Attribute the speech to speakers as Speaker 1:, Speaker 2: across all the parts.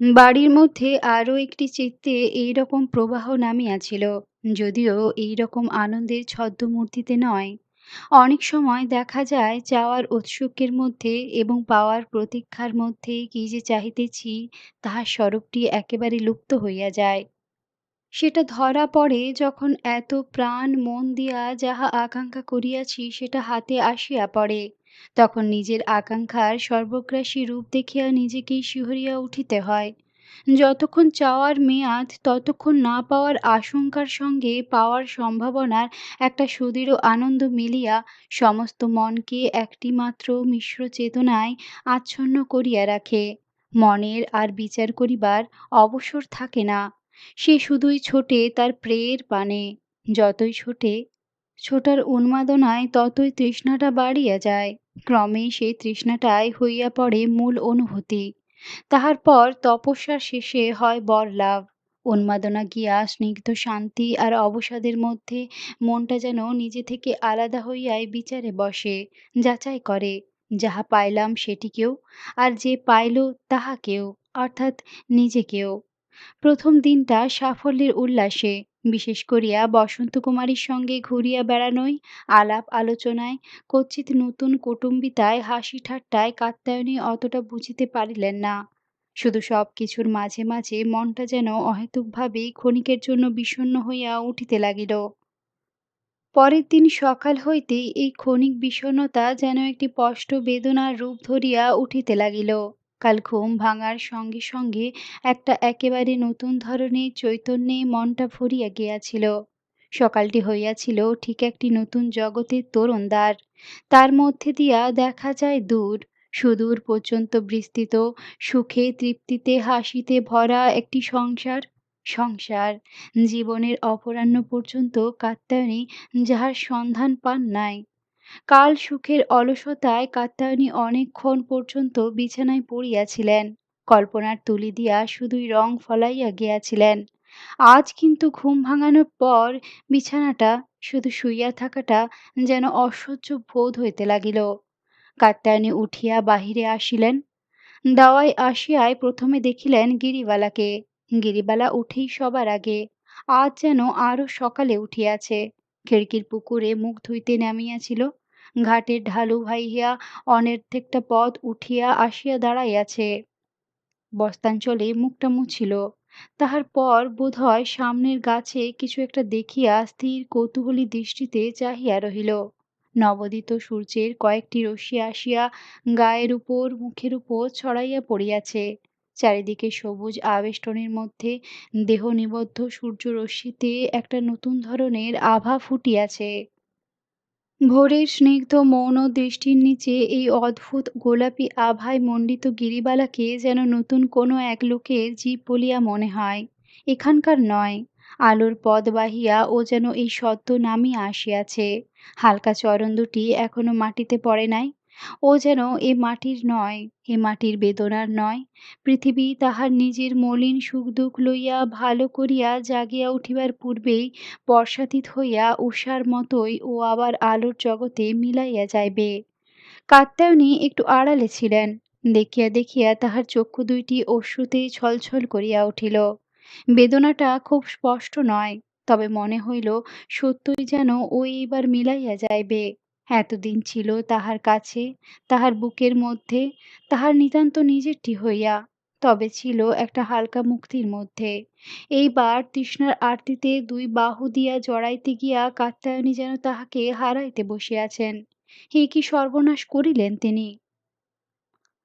Speaker 1: বাড়ির মধ্যে আরো একটি চিত্তে এইরকম প্রবাহ নামিয়াছিল, যদিও এইরকম আনন্দের ছদ্মমূর্তিতে নয়। অনেক সময় দেখা যায় চাওয়ার ঔৎসুক্যের মধ্যে এবং পাওয়ার প্রতীক্ষার মধ্যে কি যে চাহিতেছি, তাহার স্বরূপটি একেবারে লুপ্ত হইয়া যায়। সেটা ধরা পড়ে যখন এত প্রাণ মন দিয়া যাহা আকাঙ্ক্ষা করিয়াছি সেটা হাতে আসিয়া পড়ে। তখন নিজের আকাঙ্ক্ষার সর্বগ্রাসী রূপ দেখিয়া নিজেকেই শিহরিয়া উঠিতে হয়। যতক্ষণ চাওয়ার মেয়াদ ততক্ষণ না পাওয়ার আশঙ্কার সঙ্গে পাওয়ার সম্ভাবনার একটা সুদৃঢ় আনন্দ মিলিয়া সমস্ত মনকে একটি মাত্র মিশ্র চেতনায় আচ্ছন্ন করিয়া রাখে। মনের আর বিচার করিবার অবসর থাকে না। সে শুধুই ছোটে তার প্রেয়ের পানে। যতই ছোটে, ছোটার উন্মাদনায় ততই তৃষ্ণাটা বাড়িয়া যায়। ক্রমে সেই তৃষ্ণাটাই হইয়া পড়ে মূল অনুভূতি। তাহার পর তপস্যার শেষে হয় বরলাভ। উন্মাদনা গিয়া স্নিগ্ধ শান্তি আর অবসাদের মধ্যে মনটা যেন নিজে থেকে আলাদা হইয়াই বিচারে বসে, যাচাই করে, যাহা পাইলাম সেটিকেও, আর যে পাইল তাহাকেও, অর্থাৎ নিজেকেও। প্রথম দিনটা সাফল্যের উল্লাসে, বিশেষ করিয়া বসন্তকুমারীর সঙ্গে ঘুরিয়া বেড়ানোয়, আলাপ আলোচনায়, কচিৎ নূতন কুটুম্বিতায়, হাসি ঠাট্টায় কাত্যায়নী অতটা বুঝিতে পারিলেন না। শুধু সব কিছুর মাঝে মাঝে মনটা যেন অহেতুকভাবেই ক্ষণিকের জন্য বিষণ্ণ হইয়া উঠিতে লাগিল। পরের দিন সকাল হইতেই এই ক্ষণিক বিষণ্ণতা যেন একটি স্পষ্ট বেদনার রূপ ধরিয়া উঠিতে লাগিল। কাল ঘুম ভাঙার সঙ্গে সঙ্গে একটা একেবারে নতুন ধরনের চৈতন্যে মনটা ভরিয়া গিয়াছিল। সকালটি হইয়াছিল ঠিক একটি নতুন জগতের তোরণদ্বার। তার মধ্যে দিয়া দেখা যায় দূর, সুদূর পর্যন্ত বিস্তৃত, সুখে তৃপ্তিতে হাসিতে ভরা একটি সংসার। সংসার, জীবনের অপরাহ্ন পর্যন্ত কাত্যায়নী যাহার সন্ধান পান নাই। কাল সুখের অলসতায় কাত্যায়নী অনেকক্ষণ পর্যন্ত বিছানায় পড়িয়াছিলেন, কল্পনার তুলি দিয়া শুধুই রং ফলাইয়া গিয়াছিলেন। আজ কিন্তু ঘুম ভাঙানোর পর বিছানাটা, শুধু শুইয়া থাকাটা যেন অসহ্য বোধ হইতে লাগিল। কাত্যায়নী উঠিয়া বাহিরে আসিলেন। দাওয়ায় আসিয়াই প্রথমে দেখিলেন গিরিবালাকে। গিরিবালা উঠেই সবার আগে। আজ যেন আরো সকালে উঠিয়াছে। খিড়কির পুকুরে মুখ ধুইতে নামিয়াছিল। ঘাটের ঢালু ভাইয়া অর্ধেকটা পথ উঠিয়া আসিয়া দাঁড়াইয়াছে। বস্তাঞ্চলে মুখটা মুছিল। তাহার পর বোধহয় সামনের গাছে কিছু একটা দেখিয়া স্থির কৌতূহলী দৃষ্টিতে চাহিয়া রহিল। নবোদিত সূর্যের কয়েকটি রশ্মি আসিয়া গায়ের উপর মুখের উপর ছড়াইয়া পড়িয়াছে। চারিদিকে সবুজ আবেষ্টনীর মধ্যে দেহ নিবদ্ধ সূর্যরশ্মিতে একটা নতুন ধরনের আভা ফুটিয়াছে। ভোরের স্নিগ্ধ মৌন দৃষ্টির নিচে এই অদ্ভুত গোলাপি আভায় মণ্ডিত গিরিবালাকে যেন নতুন কোনো এক লোকের জীব বলিয়া মনে হয়। এখানকার নয়। আলোর পথ বাহিয়া ও যেন এই সদ্য নামিয়া আসিয়াছে। হালকা চরণ দুটি এখনো মাটিতে পড়ে নাই। ও যেন এ মাটির নয়, এ মাটির বেদনার নয়। পৃথিবী তাহার নিজের মলিন সুখ দুঃখ লইয়া ভালো করিয়া জাগিয়া উঠিবার পূর্বেই বর্ষাতীত হইয়া উষার মতোই ও আবার আলোর জগতে মিলাইয়া যাইবে। কাত্যায়নী একটু আড়ালে ছিলেন। দেখিয়া দেখিয়া তাহার চক্ষু দুইটি অশ্রুতে ছলছল করিয়া উঠিল। বেদনাটা খুব স্পষ্ট নয়, তবে মনে হইল সত্যই যেন ও এইবার মিলাইয়া যাইবে। এতদিন ছিল তাহার কাছে, তাহার বুকের মধ্যে, তাহার নিতান্ত নিজেরটি হইয়া, তবে ছিল একটা হালকা মুক্তির মধ্যে। এইবার তৃষ্ণার আর্তিতে দুই বাহু দিয়া জড়াইতে গিয়া কাত্যায়নী যেন তাহাকে হারাইতে বসিয়াছেন। হে কি সর্বনাশ করিলেন তিনি!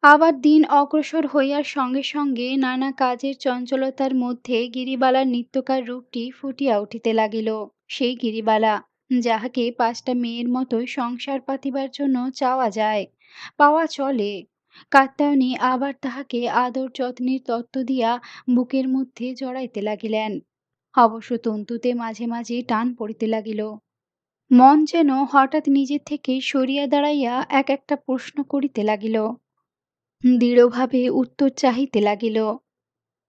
Speaker 1: আবার দিন অগ্রসর হইয়ার সঙ্গে সঙ্গে নানা কাজের চঞ্চলতার মধ্যে গিরিবালার নিত্যকার রূপটি ফুটিয়া উঠিতে লাগিল। সেই গিরিবালা, যাহাকে 5টা মেয়ের মতোই সংসার পাতিবার জন্য চাওয়া যায়, পাওয়া চলে। কাত্যায়নী আবার তাহাকে আদর যত্নের তত্ত্ব দিয়া বুকের মধ্যে জড়াইতে লাগিলেন। অবশ্য তন্তুতে মাঝে মাঝে টান পড়িতে লাগিল। মন যেন হঠাৎ নিজের থেকে সরিয়া দাঁড়াইয়া এক একটা প্রশ্ন করিতে লাগিল, দৃঢ়ভাবে উত্তর চাহিতে লাগিল।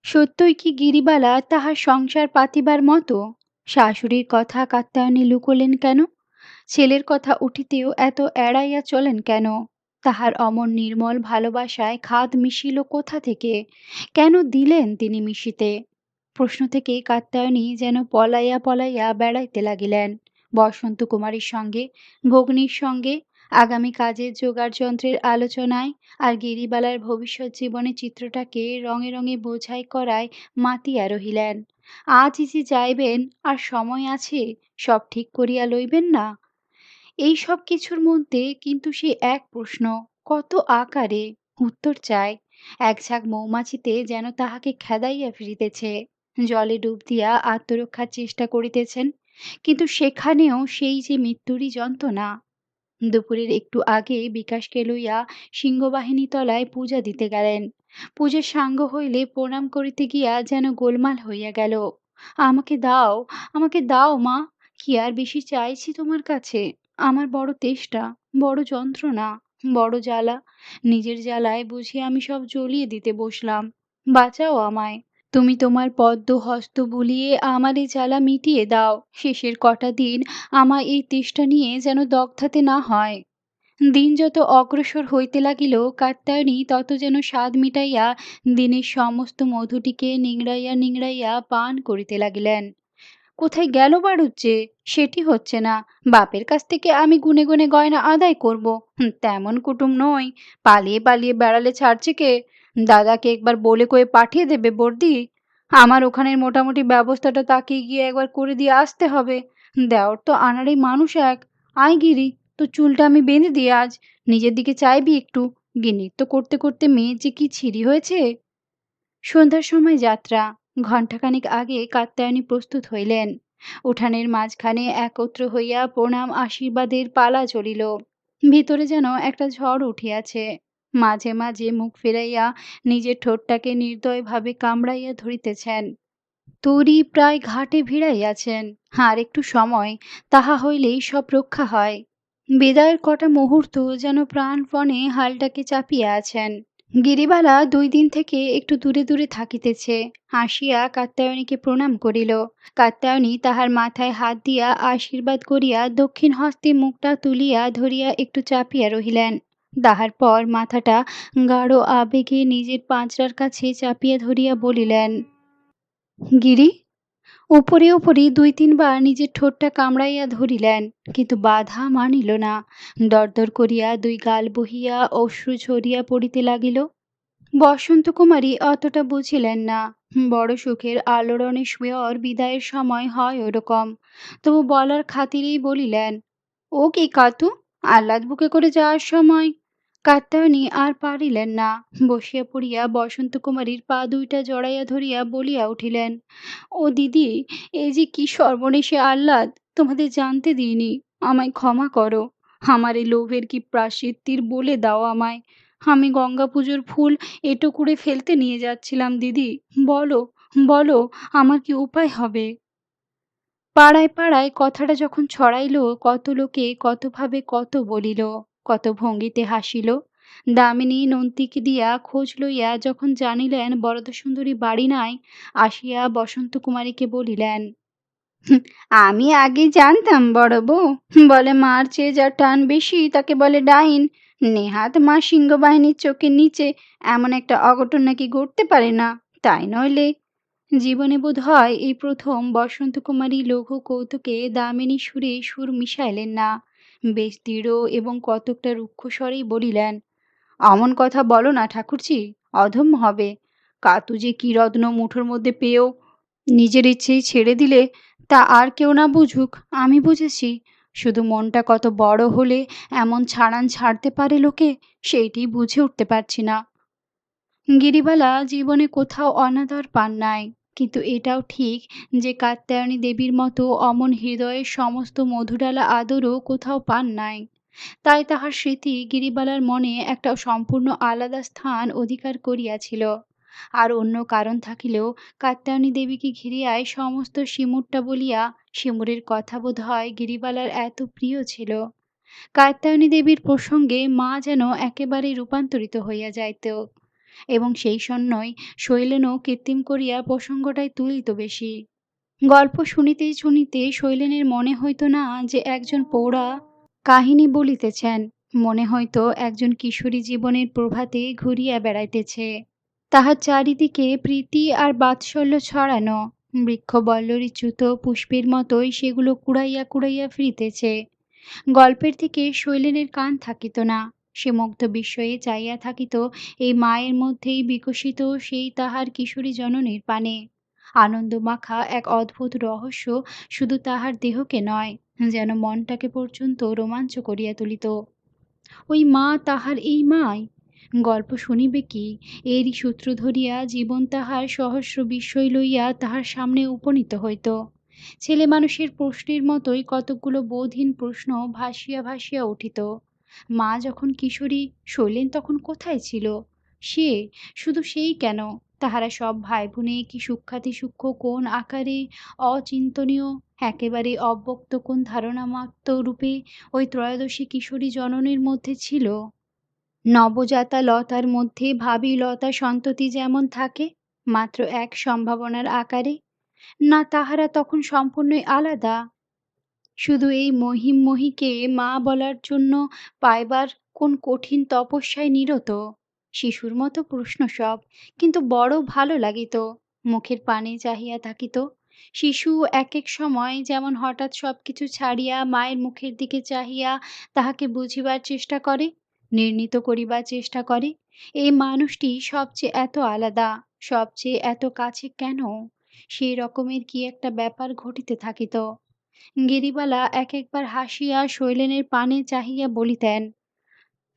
Speaker 1: সত্যই কি গিরিবালা তাহার সংসার পাতিবার মতো? শাশুড়ির কথা কাত্যায়নী লুকোলেন কেন? ছেলের কথা উঠিতেও এত এড়াইয়া চলেন কেন? তাহার অমন নির্মল ভালোবাসায় খাদ মিশিল কোথা থেকে? কেন দিলেন তিনি মিশিতে? প্রশ্ন থেকে কাত্যায়নী যেন পলাইয়া পলাইয়া বেড়াইতে লাগিলেন। বসন্ত কুমারীর সঙ্গে, ভগ্নীর সঙ্গে, আগামী কাজের জোগাড় যন্ত্রের আলোচনায়, আর গিরিবালার ভবিষ্যৎ জীবনের চিত্রটাকে রঙে রঙে বোঝাই করায় মাতিয়া রহিলেন। আজ যে যাইবেন, আর সময় আছে, সব ঠিক করিয়া লইবেন না? এই সব কিছুর মধ্যে কিন্তু সেই এক প্রশ্ন কত আকারে উত্তর চায়। এক ঝাঁক মৌমাছিতে যেন তাহাকে খেদাইয়া ফিরিতেছে। জলে ডুব দিয়া আত্মরক্ষার চেষ্টা করিতেছেন, কিন্তু সেখানেও সেই যে মৃত্যুরই যন্ত্রণা। দুপুরের একটু আগে বিকাশকে লইয়া সিংহবাহিনী তলায় পূজা দিতে গেলেন। পূজার সাঙ্গ হইলে প্রণাম করিতে গিয়া যেন গোলমাল হইয়া গেল। আমাকে দাও, আমাকে দাও মা, কি আর বেশি চাইছি তোমার কাছে? আমার বড় তেষ্টা, বড় যন্ত্রণা, বড় জ্বালা। নিজের জ্বালায় বুঝি আমি সব জ্বলিয়ে দিতে বসলাম। বাঁচাও আমায়। তুমি তোমার পদ্ম হস্ত বুলিয়ে আমার এই জ্বালা মিটিয়ে দাও। শেষের কটা দিন আমায় এই তেষ্টা নিয়ে যেন দগ্ধাতে না হয়। দিন যত অগ্রসর হইতে লাগিল, কাত্যায়নী তত যেন স্বাদ মিটাইয়া দিনের সমস্ত মধুটিকে নিংড়াইয়া নিংড়াইয়া পান করিতে লাগিলেন। কোথায় গেল বাড়ুজ্জে? সেটি হচ্ছে না। বাপের কাছ থেকে আমি গুনে গুনে গয়না আদায় করব, তেমন কুটুম নই। পালিয়ে পালিয়ে বেড়ালে ছাড়ছে কে? দাদাকে একবার বলে কয়ে পাঠিয়ে দেবে বর্দি। আমার ওখানের মোটামুটি ব্যবস্থাটা তাকে গিয়ে একবার করে দিয়ে আসতে হবে। দেওর তো আনাড়ি মানুষ এক। আয় গিরি, তো চুলটা আমি বেঁধে দিই আজ। নিজের দিকে চাইবি একটু। গিন্নির তো করতে করতে মেয়ের যে কি ছিরি হয়েছে। সন্ধ্যার সময় যাত্রা। ঘণ্টাখানেক আগে কাত্যায়নী প্রস্তুত হইলেন। উঠানের মাঝখানে একত্র হইয়া প্রণাম আশীর্বাদের পালা চলিল। ভিতরে যেন একটা ঝড় উঠিয়াছে। মাঝে মাঝে মুখ ফিরাইয়া নিজের ঠোঁটটাকে নির্দয়ভাবে কামড়াইয়া ধরিতেছেন। তরী প্রায় ঘাটে ভিড়াইয়াছেন। আর একটু সময়, তাহা হইলেই সব রক্ষা হয়। বিদায়ের কটা মুহূর্ত যেন প্রাণপণে হালটাকে চাপিয়া আছেন। গিরিবালা ২ দিন থেকে একটু দূরে দূরে থাকিতেছে। আসিয়া কাত্যায়নীকে প্রণাম করিল। কাত্যায়নী তাহার মাথায় হাত দিয়া আশীর্বাদ করিয়া দক্ষিণ হস্তে মুখটা তুলিয়া ধরিয়া একটু চাপিয়া রহিলেন। তাহার পর মাথাটা গাঢ় আবেগে নিজের পাঁজরার কাছে চাপিয়া ধরিয়া বলিলেন, গিরি। উপরে উপরে ২-৩ বার নিজের ঠোঁটটা কামড়াইয়া ধরিলেন, কিন্তু বাধা মানিল না। দরদর করিয়া ২ গাল বহিয়া অশ্রু ঝরিয়া পড়িতে লাগিল। বসন্ত কুমারী অতটা বুঝিলেন না। বড় সুখের আলোড়নে স্বর বিদায়ের সময় হয় ওরকম। তবু বলার খাতিরেই বলিলেন, ও কি কাতু, আহ্লাদ বুকে করে যাওয়ার সময়? কাত্যায়নী আর পারিলেন না। বসিয়া পড়িয়া বসন্ত কুমারীর পা দুইটা জড়াইয়া ধরিয়া বলিয়া উঠিলেন, ও দিদি, এই যে কি সর্বনেশে আহ্লাদ, তোমাদের জানতে দিইনি। আমায় ক্ষমা করো। আমার এই লোভের কি প্রায়শ্চিত্তির বলে দাও আমায়। আমি গঙ্গা পুজোর ফুল এঁটো করে ফেলতে নিয়ে যাচ্ছিলাম দিদি। বলো, বলো, আমার কি উপায় হবে? পাড়ায় পাড়ায় কথাটা যখন ছড়াইল, কত লোকে কতভাবে কত বলিল, কত ভঙ্গিতে হাসিল। দামিনী নন্তিকে দিয়া খোঁজ লইয়া যখন জানিলেন বরদাসুন্দরী বাড়ি নাই, আসিয়া বসন্ত কুমারীকে বলিলেন, আমি আগে জানতাম বড় বউ। বলে মার চেয়ে যার টান বেশি তাকে বলে ডাইন। নেহাত মা সিংহবাহিনীর চোখের নিচে এমন একটা অঘটন নাকি ঘটতে পারে না, তাই নইলে। জীবনে বোধ হয় এই প্রথম বসন্ত কুমারী লঘু কৌতুকে দামিনী সুরে সুর মিশাইলেন না। বেশ দৃঢ় এবং কতকটা রুক্ষ স্বরেই বলিলেন, অমন কথা বলো না ঠাকুরজি, অধম্য হবে। কাতু যে কি রত্ন মুঠোর মধ্যে পেয়েও নিজের ইচ্ছেই ছেড়ে দিলে, তা আর কেউ না বুঝুক, আমি বুঝেছি। শুধু মনটা কত বড় হলে এমন ছাড়ান ছাড়তে পারে লোকে, সেইটি বুঝে উঠতে পারছি না। গিরিবালা জীবনে কোথাও অনাদর পান নাই, কিন্তু এটাও ঠিক যে কাত্যায়নী দেবীর মতো অমন হৃদয়ের সমস্ত মধুডালা আদরও কোথাও পান নাই। তাই তাহার স্মৃতি গিরিবালার মনে একটা সম্পূর্ণ আলাদা স্থান অধিকার করিয়াছিল। আর অন্য কারণ থাকিলেও কাত্যায়নী দেবীকে ঘিরিয়াই সমস্ত সিমুরটা বলিয়া সিমুরের কথা বোধ হয় গিরিবালার এত প্রিয় ছিল। কাত্যায়নী দেবীর প্রসঙ্গে মা যেন একেবারে রূপান্তরিত হইয়া যাইত, এবং সেই সন্ন্যয় শৈলেনও কৃত্রিম করিয়া প্রসঙ্গটাই তুলিত বেশি। গল্প শুনিতে শুনিতে শৈলেনের মনে হইত না যে একজন প্রৌঢ়া কাহিনী বলিতেছেন, মনে হইতো একজন কিশোরী জীবনের প্রভাতে ঘুরিয়া বেড়াইতেছে। তাহার চারিদিকে প্রীতি আর বাৎসল্য ছড়ানো। বৃক্ষবল্লরীচ্যুত পুষ্পের মতোই সেগুলো কুড়াইয়া কুড়াইয়া ফিরিতেছে। গল্পের দিকে শৈলেনের কান থাকিত না। সে মুগ্ধ বিস্ময়ে চাইয়া থাকিত এই মায়ের মধ্যেই বিকশিত সেই তাহার কিশোরী জননীর পানে। আনন্দমাখা এক অদ্ভুত রহস্য শুধু তাহার দেহকে নয়, যেন মনটাকে পর্যন্ত রোমাঞ্চ করিয়া তুলিত। ওই মা তাহার এই মাই? গল্প শুনিবে কি, এরই সূত্র ধরিয়া জীবন তাহার সহস্র বিস্ময় লইয়া তাহার সামনে উপনীত হইত। ছেলে মানুষের প্রশ্নের মতোই কতকগুলো বোধহীন প্রশ্ন ভাসিয়া ভাসিয়া উঠিত। মা যখন কিশোরী, শৈলেন তখন কোথায় ছিল? সে, শুধু সেই কেন, তাহারা সব ভাই বোনে কি সূক্ষ্মাতি সূক্ষ্ম কোন আকারে, অচিন্তনীয়, একেবারে অব্যক্ত কোন ধারণামাত্র রূপে ওই ত্রয়োদশী কিশোরী জননীর মধ্যে ছিল। নবজাতা লতার মধ্যে ভাবী লতা সন্ততি যেমন থাকে, মাত্র এক সম্ভাবনার আকারে, না তাহারা তখন সম্পূর্ণই আলাদা? শুধু এই মহিমময়ীকে মা বলার জন্য পাইবার কোন কঠিন তপস্যায় নিরত? শিশুর মতো প্রশ্ন সব, কিন্তু বড় ভালো লাগিত। মুখের পানে চাহিয়া থাকিত। শিশু এক এক সময় যেমন হঠাৎ সবকিছু ছাড়িয়া মায়ের মুখের দিকে চাহিয়া তাহাকে বুঝিবার চেষ্টা করে, নির্ণীত করিবার চেষ্টা করে, এই মানুষটি সবচেয়ে এত আলাদা, সবচেয়ে এত কাছে কেন? সেই রকমের কি একটা ব্যাপার ঘটিতে থাকিত। গিরিবালা এক একবার হাসিয়া শৈলেনের পানে চাহিয়া বলিতেন,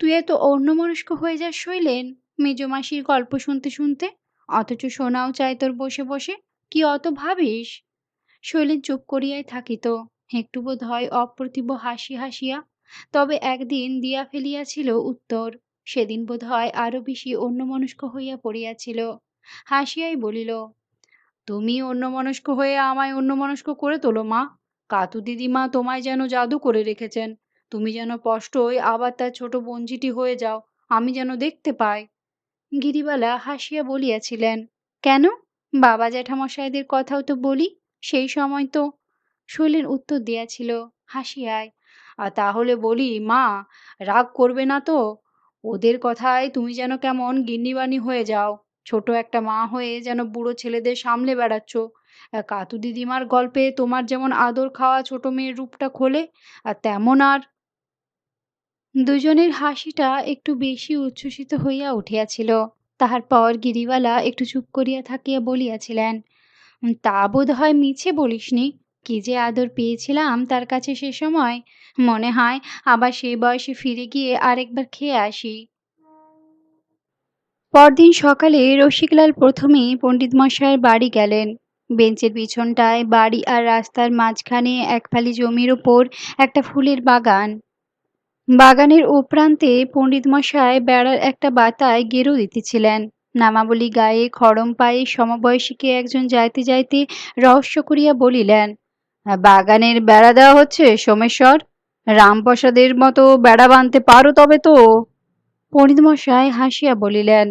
Speaker 1: তুই এত অন্যমনস্ক হয়ে যাস শৈলেন, মেজমাসির গল্প শুনতে শুনতে, অথচ শোনাও চাই তোর বসে বসে, কি অত ভাবিস? শৈলেন চুপ করিয়াই থাকিত, একটু বোধ হয় অপ্রতিভ হাসি হাসিয়া। তবে একদিন দিয়া ফেলিয়াছিল উত্তর। সেদিন বোধ হয় আরো বেশি অন্যমনস্ক হইয়া পড়িয়াছিল। হাসিয়াই বলিল, তুমি অন্যমনস্ক হয়ে আমায় অন্যমনস্ক করে তোলো মা। কাতু দিদিমা তোমায় যেন জাদু করে রেখেছেন। তুমি যেন স্পষ্টই আবার তার ছোট বোনঝিটি হয়ে যাও, আমি যেন দেখতে পাই। গিরিবালা হাসিয়া বলিয়াছিলেন, কেন, বাবা জ্যাঠামশাইদের কথাও তো বলি, সেই সময় তো। শৈলেন উত্তর দিয়াছিল হাসিয়ায়, তাহলে বলি মা, রাগ করবে না তো? ওদের কথায় তুমি যেন কেমন গিন্নিবানি হয়ে যাও, ছোট একটা মা হয়ে যেন বুড়ো ছেলেদের সামলে বেড়াচ্ছ। কাতু দিদিমার গল্পে তোমার যেমন আদর খাওয়া ছোট মেয়ের রূপটা খোলে, আর তেমন আর। দুজনের হাসিটা একটু বেশি উচ্ছ্বসিত হইয়া উঠিয়াছিল। তাহার পর গিরিবালা একটু চুপ করিয়া থাকিয়া বলিয়াছিলেন, তা বোধ হয় মিছে বলিসনি। কি যে আদর পেয়েছিলাম তার কাছে সে সময়, মনে হয় আবার সেই বয়সে ফিরে গিয়ে আরেকবার খেয়ে আসি। পরদিন সকালে রসিকলাল প্রথমেই পণ্ডিতমশায়ের বাড়ি গেলেন। বেঞ্চের পিছনটায় বাড়ি আর রাস্তার মাঝখানে এক ফালি জমির ওপর একটা ফুলের বাগান। বাগানের ও প্রান্তে পণ্ডিতমশায় বেড়ার একটা বাতায় গেরো দিতেছিলেন। নামাবলী গায়ে খড়ম পায়ে সমবয়সীকে একজন যাইতে যাইতে রহস্য করিয়া বলিলেন, বাগানের বেড়া দেওয়া হচ্ছে সোমেশ্বর, রামপ্রসাদের মতো বেড়া বাঁধতে পারো তবে তো। পণ্ডিতমশাই হাসিয়া বলিলেন,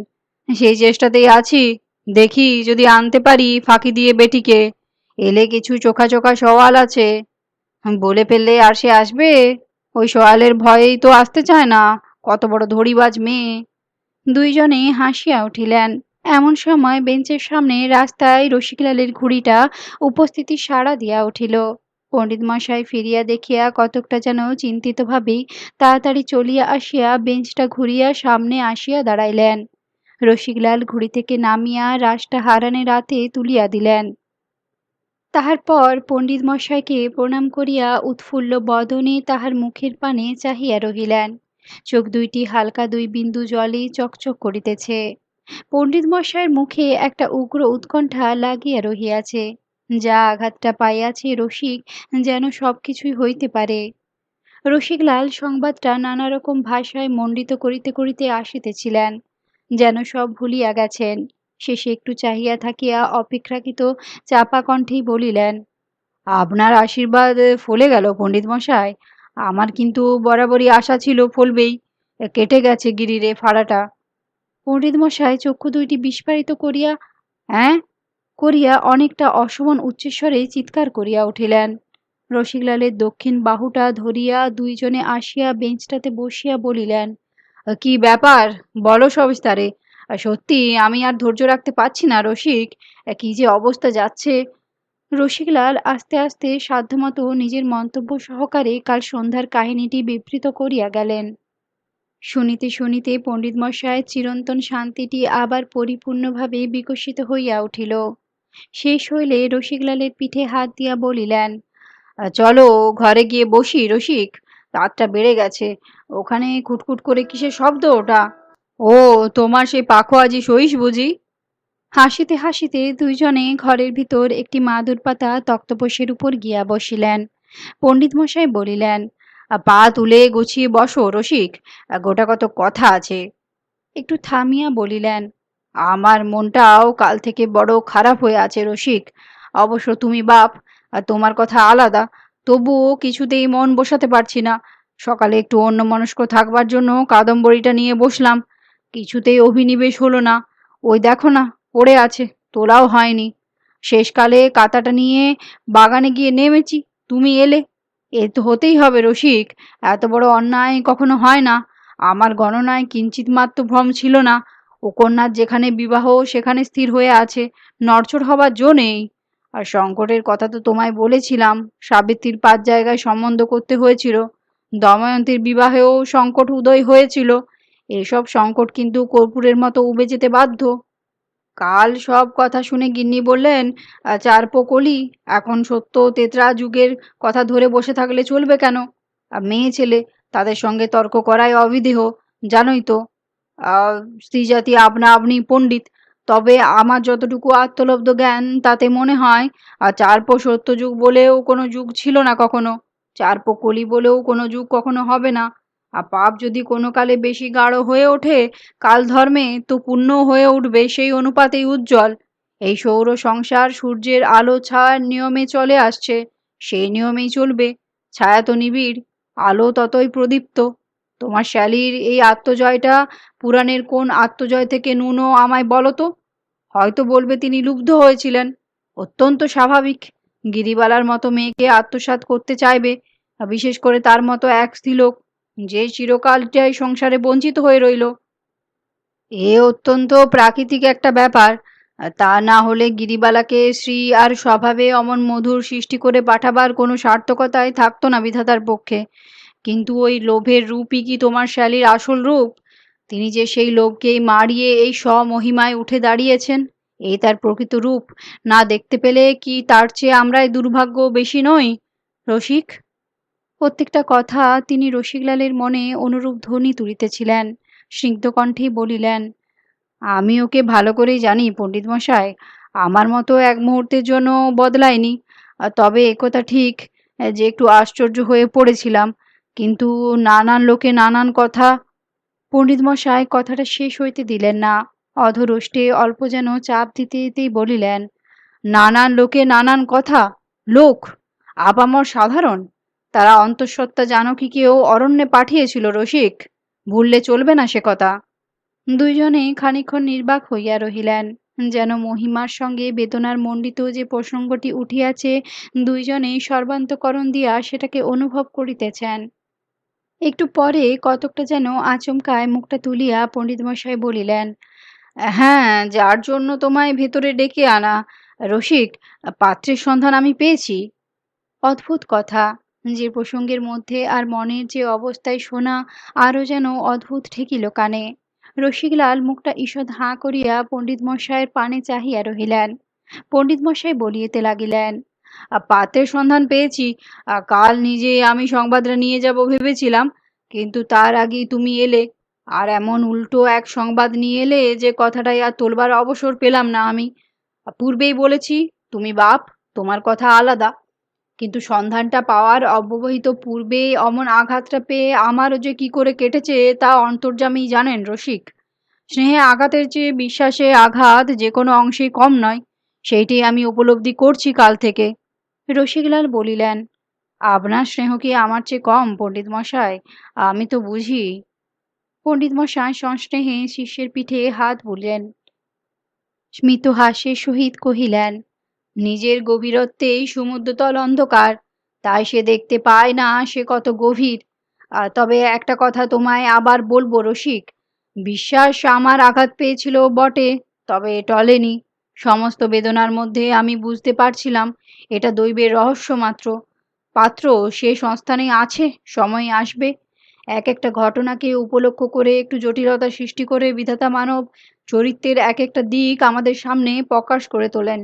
Speaker 1: সেই চেষ্টাতেই আছি, দেখি যদি আনতে পারি ফাঁকি দিয়ে বেটিকে। এলে কিছু চোখা চোখা সওয়াল আছে, বলে ফেললে আর সে আসবে? ওই সওয়ালের ভয়েই তো আসতে চায় না, কত বড় ধড়িবাজ মেয়ে। দুইজনে হাসিয়া উঠিলেন। এমন সময় বেঞ্চের সামনে রাস্তায় রসিকলালের ঘুড়িটা উপস্থিতি সাড়া দিয়া উঠিল। পণ্ডিত মশাই ফিরিয়া দেখিয়া কতকটা যেন চিন্তিতভাবেই তাড়াতাড়ি চলিয়া আসিয়া বেঞ্চটা ঘুরিয়া সামনে আসিয়া দাঁড়াইলেন। রসিকলাল ঘুড়ি থেকে নামিয়া রাশটা হারানের রাতে তুলিয়া দিলেন। তাহার পর পণ্ডিত মশাইকে প্রণাম করিয়া উৎফুল্ল বদনে তাহার মুখের পানে চাহিয়া রহিলেন। চোখ দুইটি হালকা দুই বিন্দু জলে চকচক করিতেছে। পণ্ডিত মশাইয়ের মুখে একটা উগ্র উৎকণ্ঠা লাগিয়া রহিয়াছে। যা আঘাতটা পাইয়াছে রসিক, যেন সবকিছুই হইতে পারে। রসিকলাল সংবাদটা নানা রকম ভাষায় মণ্ডিত করিতে করিতে আসিতেছিলেন, যেন সব ভুলিয়া গেছেন। শেষে একটু চাহিয়া থাকিয়া অপেক্ষাকৃত চাপা কণ্ঠেই বলিলেন, আপনার আশীর্বাদ ফলে গেল পণ্ডিত মশাই। আমার কিন্তু বরাবরই আশা ছিল ফলবেই। কেটে গেছে গিরিরে ফাড়াটা। পণ্ডিত মশাই চক্ষু দুইটি বিস্ফারিত করিয়া হ্যাঁ করিয়া অনেকটা অসমান উচ্চস্বরে চিৎকার করিয়া উঠিলেন। রসিকলালের দক্ষিণ বাহুটা ধরিয়া দুইজনে আসিয়া বেঞ্চটাতে বসিয়া বলিলেন, কি ব্যাপার, বলো সবিস্তারে। সত্যি আমি আর ধৈর্য রাখতে পারছি না রসিক, কি যে অবস্থা যাচ্ছে। রসিকলাল আস্তে আস্তে সাধ্যমতো নিজের মন্তব্য সহকারে কাল সন্ধ্যার কাহিনীটি বিবৃত করিয়া গেলেন। শুনিতে শুনিতে পণ্ডিতমশায়ের চিরন্তন শান্তিটি আবার পরিপূর্ণভাবে বিকশিত হইয়া উঠিল। শেষ হইলে রসিকলালের পিঠে হাত দিয়া বলিলেন, চলো ঘরে গিয়ে বসি রসিক, রাতটা বেড়ে গেছে। ওখানে খুটখুট করে কিসের শব্দ ওটা? ও, তোমার সেই পাখোয়াজি সহিস বুঝি? হাসিতে হাসিতে দুইজনে ঘরের ভিতর একটি মাদুর পাতা তক্তপোশের উপর গিয়া বসিলেন। পণ্ডিতমশাই বলিলেন, পা তুলে গুছিয়ে বসো রসিক, গোটা কত কথা আছে। একটু থামিয়া বলিলেন, আমার মনটাও কাল থেকে বড় খারাপ হয়ে আছে রসিক। অবশ্য তুমি বাপ, আর তোমার কথা আলাদা, তবুও কিছুতেই মন বসাতে পারছি না। সকালে একটু অন্যমনস্ক থাকবার জন্য কাদম্বরীটা নিয়ে বসলাম, কিছুতেই অভিনিবেশ হলো না। ওই দেখো না, পড়ে আছে, তোলাও হয়নি। শেষকালে কাতাটা নিয়ে বাগানে গিয়ে নেমেছি, তুমি এলে। এ তো হতেই হবে রসিক, এত বড় অন্যায় কখনো হয় না। আমার গণনায় কিঞ্চিত মাত্র ভ্রম ছিল না। ও কন্যার যেখানে বিবাহ সেখানে স্থির হয়ে আছে, নড়চড় হবার জো নেই। আর সংকটের কথা তো তোমায় বলেছিলাম, সাবিত্রীর 5 জায়গায় সম্বন্ধ করতে হয়েছিল। দময়ন্তীর বিবাহেও সংকট উদয় হয়েছিল। এসব সংকট কিন্তু কর্পূরের মতো উবে যেতে বাধ্য। কাল সব কথা শুনে গিন্নি বললেন, চার কলি, এখন সত্য তেতরা যুগের কথা ধরে বসে থাকলে চলবে কেন? মেয়ে ছেলে, তাদের সঙ্গে তর্ক করাই অবিদেহ, জানোই তো। আহ, স্ত্রীজাতি আপনা আপনি পণ্ডিত। তবে আমার যতটুকু আত্মলব্ধ জ্ঞান তাতে মনে হয়, সত্যযুগ বলেও কোনো যুগ ছিল না কখনো, কলি বলেও কোনো যুগ কখনো হবে না। আর পাপ যদি কোনো কালে বেশি গাঢ় হয়ে ওঠে কাল ধর্মে, তো পুণ্য হয়ে উঠবে সেই অনুপাতেই উজ্জ্বল। এই সৌর সংসার সূর্যের আলো ছায়ার নিয়মে চলে আসছে, সেই নিয়মেই চলবে। ছায়া তো নিবিড়, আলো ততই প্রদীপ্ত। তোমার শ্যালীর এই আত্মজয়টা পুরাণের কোন আত্মজয় থেকে ন্যূন আমায় বলো তো? হয়তো বলবে তিনি লুব্ধ হয়েছিলেন। অত্যন্ত স্বাভাবিক, গিরিবালার মতো মেয়েকে আত্মসাৎ করতে চাইবে, বিশেষ করে তার মতো এক স্ত্রীলোক, যে চিরকালটাই সংসারে বঞ্চিত হয়ে রইল। এ অত্যন্ত প্রাকৃতিক একটা ব্যাপার। তা না হলে গিরিবালাকে শ্রী আর স্বভাবে অমন মধুর সৃষ্টি করে পাঠাবার কোনো সার্থকতাই থাকতো না বিধাতার পক্ষে। কিন্তু ওই লোভের রূপই কি তোমার শ্যালীর আসল রূপ? তিনি যে সেই লোভকেই মারিয়ে এই স্বমহিমায় উঠে দাঁড়িয়েছেন, এই তার প্রকৃত রূপ। না দেখতে পেলে কি তার চেয়ে আমরাই দুর্ভাগ্য বেশি নই রসিক? প্রত্যেকটা কথা তিনি রসিকলালের মনে অনুরূপ ধ্বনি তুলিতেছিলেন। স্নিগ্ধ কণ্ঠেই বলিলেন, আমি ওকে ভালো করেই জানি পণ্ডিত মশাই, আমার মতো এক মুহূর্তের জন্য বদলায়নি। তবে একথা ঠিক যে একটু আশ্চর্য হয়ে পড়েছিলাম। কিন্তু নানান লোকে নানান কথা। পণ্ডিত মশাই কথাটা শেষ হইতে দিলেন না, অধরোষ্টে অল্প যেন চাপ দিতে দিতেই বলিলেন, নানান লোকে নানান কথা। লোক আপামর সাধারণ, তারা অন্তঃসত্ত্বা জানকীকেও অরণ্যে পাঠিয়েছিল রসিক, ভুললে চলবে না সে কথা। দুইজনেই খানিকক্ষণ নির্বাক হইয়া রহিলেন, যেন মহিমার সঙ্গে বেদনার মণ্ডিত যে প্রসঙ্গটি উঠিয়াছে, দুইজনেই সর্বান্তঃকরণ দিয়া সেটাকে অনুভব করিতেছেন। একটু পরে কতকটা যেন আচমকায় মুখটা তুলিয়া পণ্ডিতমশাই বলিলেন, হ্যাঁ, যার জন্য তোমায় ভেতরে ডেকে আনা রসিক, পাত্রের সন্ধান আমি পেয়েছি। অদ্ভুত কথা, যে প্রসঙ্গের মধ্যে আর মনের যে অবস্থায় শোনা আরও যেন অদ্ভুত ঠেকিল কানে। রসিকলাল মুখটা ঈষৎ হাঁ করিয়া পণ্ডিতমশায়ের পানে চাহিয়া রহিলেন। পণ্ডিতমশাই বলিতে লাগিলেন, পাত্রের সন্ধান পেয়েছি। কাল নিজে আমি সংবাদটা নিয়ে যাব ভেবেছিলাম, কিন্তু তার আগেই তুমি এলে। আর এমন উল্টো এক সংবাদ নিয়ে এলে যে কথাটাই আর তোলবার অবসর পেলাম না আমি। পূর্বেই বলেছি, তুমি বাপ, তোমার কথা আলাদা। কিন্তু সন্ধানটা পাওয়ার অব্যবহিত পূর্বেই অমন আঘাতটা পেয়ে আমারও যে কি করে কেটেছে তা অন্তর্যামীই জানেন রসিক। স্নেহে আঘাতের চেয়ে বিশ্বাসে আঘাত যে কোনো অংশেই কম নয়, সেইটি আমি উপলব্ধি করছি কাল থেকে। রসিকলাল বলিলেন, আপনার স্নেহ কি আমার চেয়ে কম পণ্ডিত মশাই? আমি তো বুঝি। পণ্ডিত মশাই সস্নেহে শিষ্যের পিঠে হাত বুলিলেন, স্মিত হাস্যের সহিত কহিলেন, নিজের গভীরত্বেই সমুদ্রতল অন্ধকার, তাই সে দেখতে পায় না সে কত গভীর। তবে একটা কথা তোমায় আবার বলবো রসিক, বিশ্বাস আমার আঘাত পেয়েছিল বটে, তবে টলেনি। সমস্ত বেদনার মধ্যে আমি বুঝতে পারছিলাম এটা দৈবের রহস্য মাত্র। পাত্র সে সংস্থানেই আছে, সময় আসবে। এক একটা ঘটনাকে উপলক্ষ করে একটু জটিলতা সৃষ্টি করে বিধাতা মানব চরিত্রের এক একটা দিক আমাদের সামনে প্রকাশ করে তোলেন।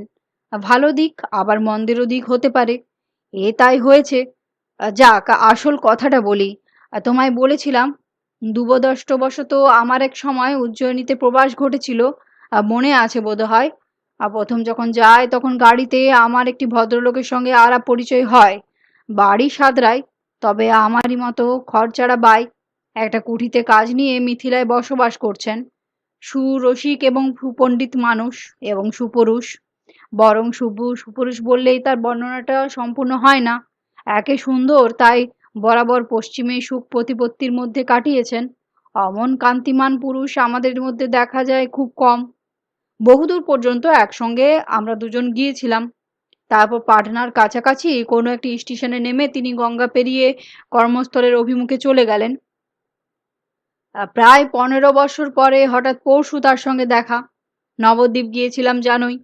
Speaker 1: ভালো দিক আবার মন্দেরও দিক হতে পারে। তাই হয়েছে। যাক আসল কথাটা বলি। তোমায় বলেছিলাম দুবদষ্টবশত আমার এক সময় উজ্জয়িনীতে প্রবাস ঘটেছিল। মনে আছে বোধহয়। প্রথম যখন যাই তখন গাড়িতে আমার একটি ভদ্রলোকের সঙ্গে আলাপ পরিচয় হয়। বাড়ি সাদরায়, তবে আমারই মতো খরচারা বাই। একটা কুঠিতে কাজ নিয়ে মিথিলায় বসবাস করছেন। সুরসিক এবং সুপণ্ডিত মানুষ এবং সুপুরুষ। বরং সুপুরুষ বললেই তার বর্ণনাটা সম্পূর্ণ হয় না। একে সুন্দর, তাই বরাবর পশ্চিমে সুখ প্রতিপত্তির মধ্যে কাটিয়েছেন। অমন কান্তিমান পুরুষ আমাদের মধ্যে দেখা যায় খুব কম। বহুদূর পর্যন্ত একসঙ্গে আমরা দুজন গিয়েছিলাম। তারপর পাটনার কাছাকাছি কোনো একটি স্টেশনে নেমে তিনি গঙ্গা পেরিয়ে কর্মস্থলের অভিমুখে চলে গেলেন। প্রায় 15 বছর পরে হঠাৎ পরশু তার সঙ্গে দেখা। নবদ্বীপ গিয়েছিলাম জানোই।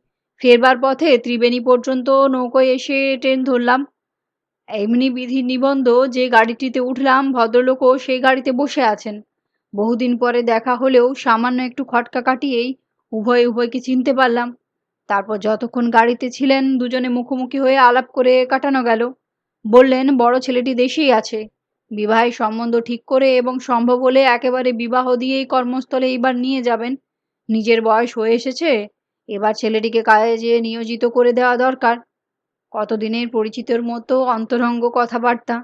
Speaker 1: ফেরবার পথে ত্রিবেণী পর্যন্ত নৌকোয় এসে ট্রেন ধরলাম। এমনি বিধি নিবন্ধ যে গাড়িটিতে উঠলাম ভদ্রলোকও সেই গাড়িতে বসে আছেন। বহুদিন পরে দেখা হলেও সামান্য একটু খটকা কাটিয়েই উভয়ে উভয়কে চিনতে পারলাম। তারপর যতক্ষণ গাড়িতে ছিলেন দুজনে মুখোমুখি হয়ে আলাপ করে কাটানো গেল। বললেন বড় ছেলেটি দেশেই আছে, বিবাহের সম্বন্ধ ঠিক করে এবং সম্ভব হলে একেবারে বিবাহ দিয়েই কর্মস্থলে এইবার নিয়ে যাবেন। নিজের বয়স হয়ে এসেছে, এবার ছেলেটিকে কাজে নিয়োজিত করে দেওয়া দরকার। কতদিনের পরিচিতর মতো অন্তরঙ্গ কথাবার্তা।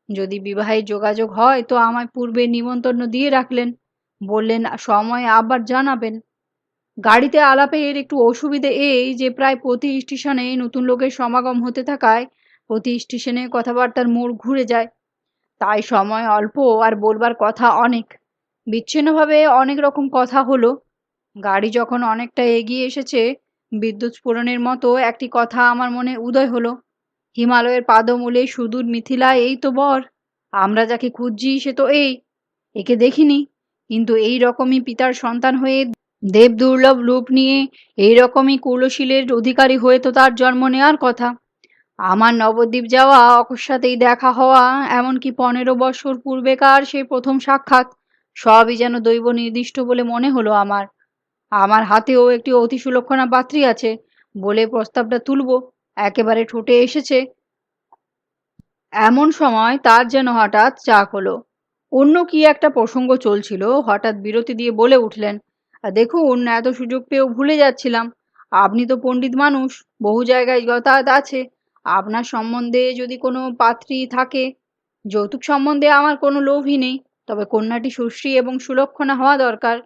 Speaker 1: যদি বিবাহের যোগাযোগ হয় তো আমায় পূর্বে নিমন্ত্রণ দিয়ে রাখলেন। বললেন সময় আবার জানাবেন। গাড়িতে আলাপের একটু অসুবিধে এই যে প্রায় প্রতি স্টেশনে নতুন লোকের সমাগম হতে থাকায় প্রতি স্টেশনে কথাবার্তার মোড় ঘুরে যায়। তাই সময় অল্প আর বলবার কথা অনেক। বিচ্ছিন্নভাবে অনেক রকম কথা হলো। গাড়ি যখন অনেকটা এগিয়ে এসেছে, বিদ্যুৎ স্ফোরণের মতো একটি কথা আমার মনে উদয় হলো। হিমালয়ের পাদমূলে সুদূর মিথিলা এই তো বর। আমরা যাকে খুঁজছি সে তো এই। একে দেখিনি, কিন্তু এই রকমই পিতার সন্তান হয়ে দেব দুর্লভ রূপ নিয়ে এই রকমই কুলশীলের অধিকারী হয়ে তো তার জন্ম নেওয়ার কথা। আমার নবদ্বীপ যাওয়া, অকস্মাতেই দেখা হওয়া, এমনকি 15 বছর পূর্বেকার সেই প্রথম সাক্ষাৎ, সবই যেন দৈব নির্দিষ্ট বলে মনে হলো আমার। আমার হাতেও একটি অতি সুলক্ষণা পাত্রী আছে বলে প্রস্তাবটা তুলব একেবারে ঠোঁটে এসেছে, এমন সময় তার যেন হঠাৎ চাক হলো। অন্য কি একটা প্রসঙ্গ চলছিল, হঠাৎ বিরতি দিয়ে বলে উঠলেন, দেখুন এত সুযোগ পেয়েও ভুলে যাচ্ছিলাম। আপনি তো পণ্ডিত মানুষ, বহু জায়গায় যাতায়াত আছে। আপনার সম্বন্ধে যদি কোনো পাত্রী থাকে। যৌতুক সম্বন্ধে আমার কোনো লোভই নেই, তবে কন্যাটি সুশ্রী এবং সুলক্ষণা হওয়া দরকার।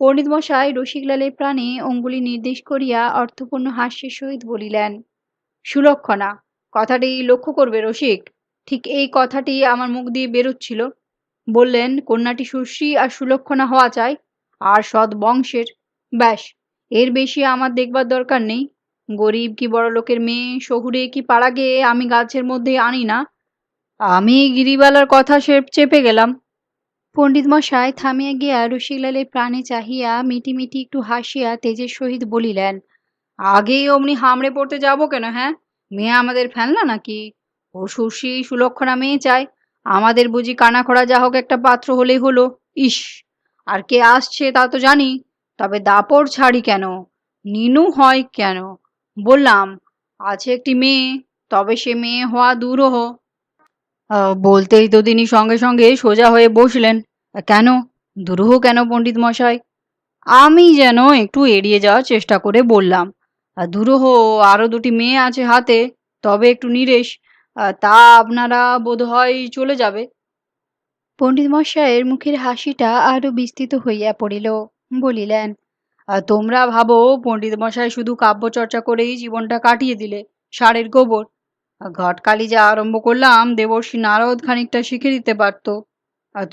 Speaker 1: পণ্ডিতমশাই রসিকলালের প্রাণে অঙ্গুলি নির্দেশ করিয়া অর্থপূর্ণ হাস্যের সহিত বলিলেন, সুলক্ষণা কথাটি লক্ষ্য করবে রসিক। ঠিক এই কথাটি আমার মুখ দিয়ে বেরোচ্ছিল। বললেন কন্যাটি সুশ্রী আর সুলক্ষণা হওয়া চাই, আর সৎ বংশের। ব্যাস, এর বেশি আমার দেখবার দরকার নেই। গরিব কি বড়লোকের মেয়ে, শহুরে কি পাড়া গেয়ে আমি গাছের মধ্যে আনি না। আমি গিরিবালার কথা সে চেপে গেলাম। পণ্ডিত মশাই থামিয়া গিয়া রসিকলালের প্রাণে চাহিয়া মিটি মিটি একটু হাসিয়া তেজের সহিত বলিলেন, আগেই অমনি হামড়ে পড়তে যাব কেন? হ্যাঁ, মেয়ে আমাদের ফেলনা নাকি? ও সুশ্রী সুলক্ষণা মেয়ে চায়, আমাদের বুঝি কানাখড়া যা হোক একটা পাত্র হলেই হলো। ইস, আর কে আসছে তা তো জানি, তবে দাপড় ছাড়ি কেন, নিনু হয় কেন? বললাম আছে একটি মেয়ে, তবে সে মেয়ে হওয়া দুরূহ। বলতেই তো তিনি সঙ্গে সঙ্গে সোজা হয়ে বসলেন। কেন দুরূহ কেন পণ্ডিত মশাই? আমি যেন একটু এড়িয়ে যাওয়ার চেষ্টা করে বললাম, দুরূহ, আরো দুটি মেয়ে আছে হাতে, তবে একটু নিরেশ। তা আপনারা বোধহয় চলে যাবে। পণ্ডিত মশাইয়ের মুখের হাসিটা আরো বিস্তৃত হইয়া পড়িল। বলিলেন, তোমরা ভাবো পণ্ডিত মশাই শুধু কাব্য চর্চা করেই জীবনটা কাটিয়ে দিলে, ষাঁড়ের গোবর। ঘটকালি যা আরম্ভ করলাম দেবর্ষি নারদ খানিকটা শিখে দিতে পারত।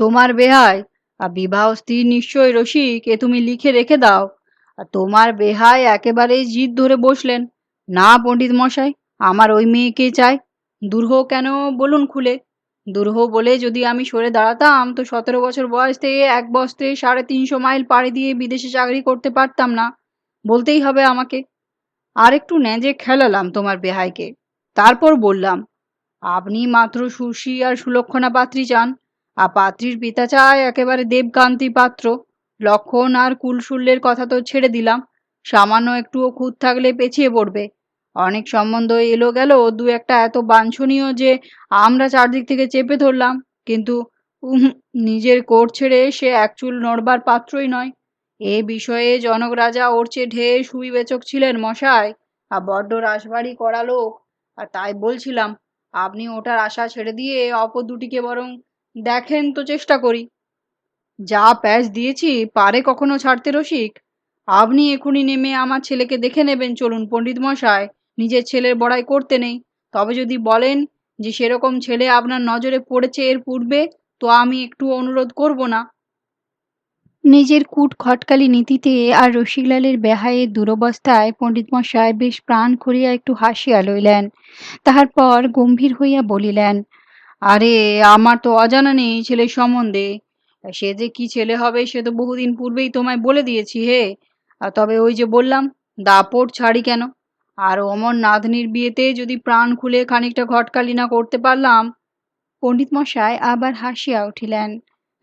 Speaker 1: তোমার বেহায় বিবাহ স্থির নিশ্চয় রসিক, এ তুমি লিখে রেখে দাও। তোমার বেহায় একেবারে জিদ ধরে বসলেন, না পণ্ডিত মশাই, আমার ওই মেয়েকে চাই।
Speaker 2: দুরূহ কেন বলুন খুলে। দুরূহ বলে যদি আমি সরে দাঁড়াতাম তো 17 বছর বয়স থেকে এক বস্ত্রে 350 মাইল পাড়ি দিয়ে বিদেশে চাকরি করতে পারতাম না, বলতেই হবে আমাকে। আর একটু নেজে খেলালাম তোমার বেহাইকে। তারপর বললাম, আপনি মাত্র সুশ্রী আর সুলক্ষণা পাত্রী চান, আর পাত্রীর পিতা চায় একেবারে দেবকান্তি পাত্র। লক্ষণ আর কুলশূল্যের কথা তো ছেড়ে দিলাম, সামান্য একটুও খুঁত থাকলে পেছিয়ে পড়বে। অনেক সম্বন্ধ এলো গেল, দু একটা এত বাঞ্ছনীয় যে আমরা চারদিক থেকে চেপে ধরলাম, কিন্তু নিজের কোর ছেড়ে সে এক চুল নড়বার পাত্রই নয়। এ বিষয়ে জনক রাজা ওর চেয়ে ঢের সুবিবেচক ছিলেন মশাই, আর বড্ড রাশবাড়ি করা লোক। আর তাই বলছিলাম, আপনি ওটার আশা ছেড়ে দিয়ে অপর দুটিকে বরং দেখেন তো চেষ্টা করি। যা প্যাচ দিয়েছি পারে কখনো ছাড়তে রসিক? আপনি এখুনি নেমে আমার ছেলেকে দেখে নেবেন চলুন পণ্ডিত মশাই। নিজের ছেলের বড়াই করতে নেই, তবে যদি বলেন যে সেরকম ছেলে আপনার নজরে পড়েছে এর পূর্বে, তো আমি একটু অনুরোধ করব না।
Speaker 1: নিজের কূট খটকালি নীতিতে আর রসিকলালের বেহাইয়ের দুরবস্থায় পণ্ডিতমশায় বেশ প্রাণ খুলিয়া একটু হাসিয়া লইলেন। তাহার পর গম্ভীর হইয়া বলিলেন,
Speaker 2: আরে, আমার তো অজানা নেই ছেলের সম্বন্ধে। সে যে কি ছেলে হবে সে তো বহুদিন পূর্বেই তোমায় বলে দিয়েছি হে। তবে ওই যে বললাম, দাপট ছাড়ি কেন। আর অমর নাতনির বিয়েতে যদি প্রাণ খুলে খানিকটা ঘটকালি না করতে পারলাম।
Speaker 1: পণ্ডিতমশায় আবার হাসিয়া উঠিলেন।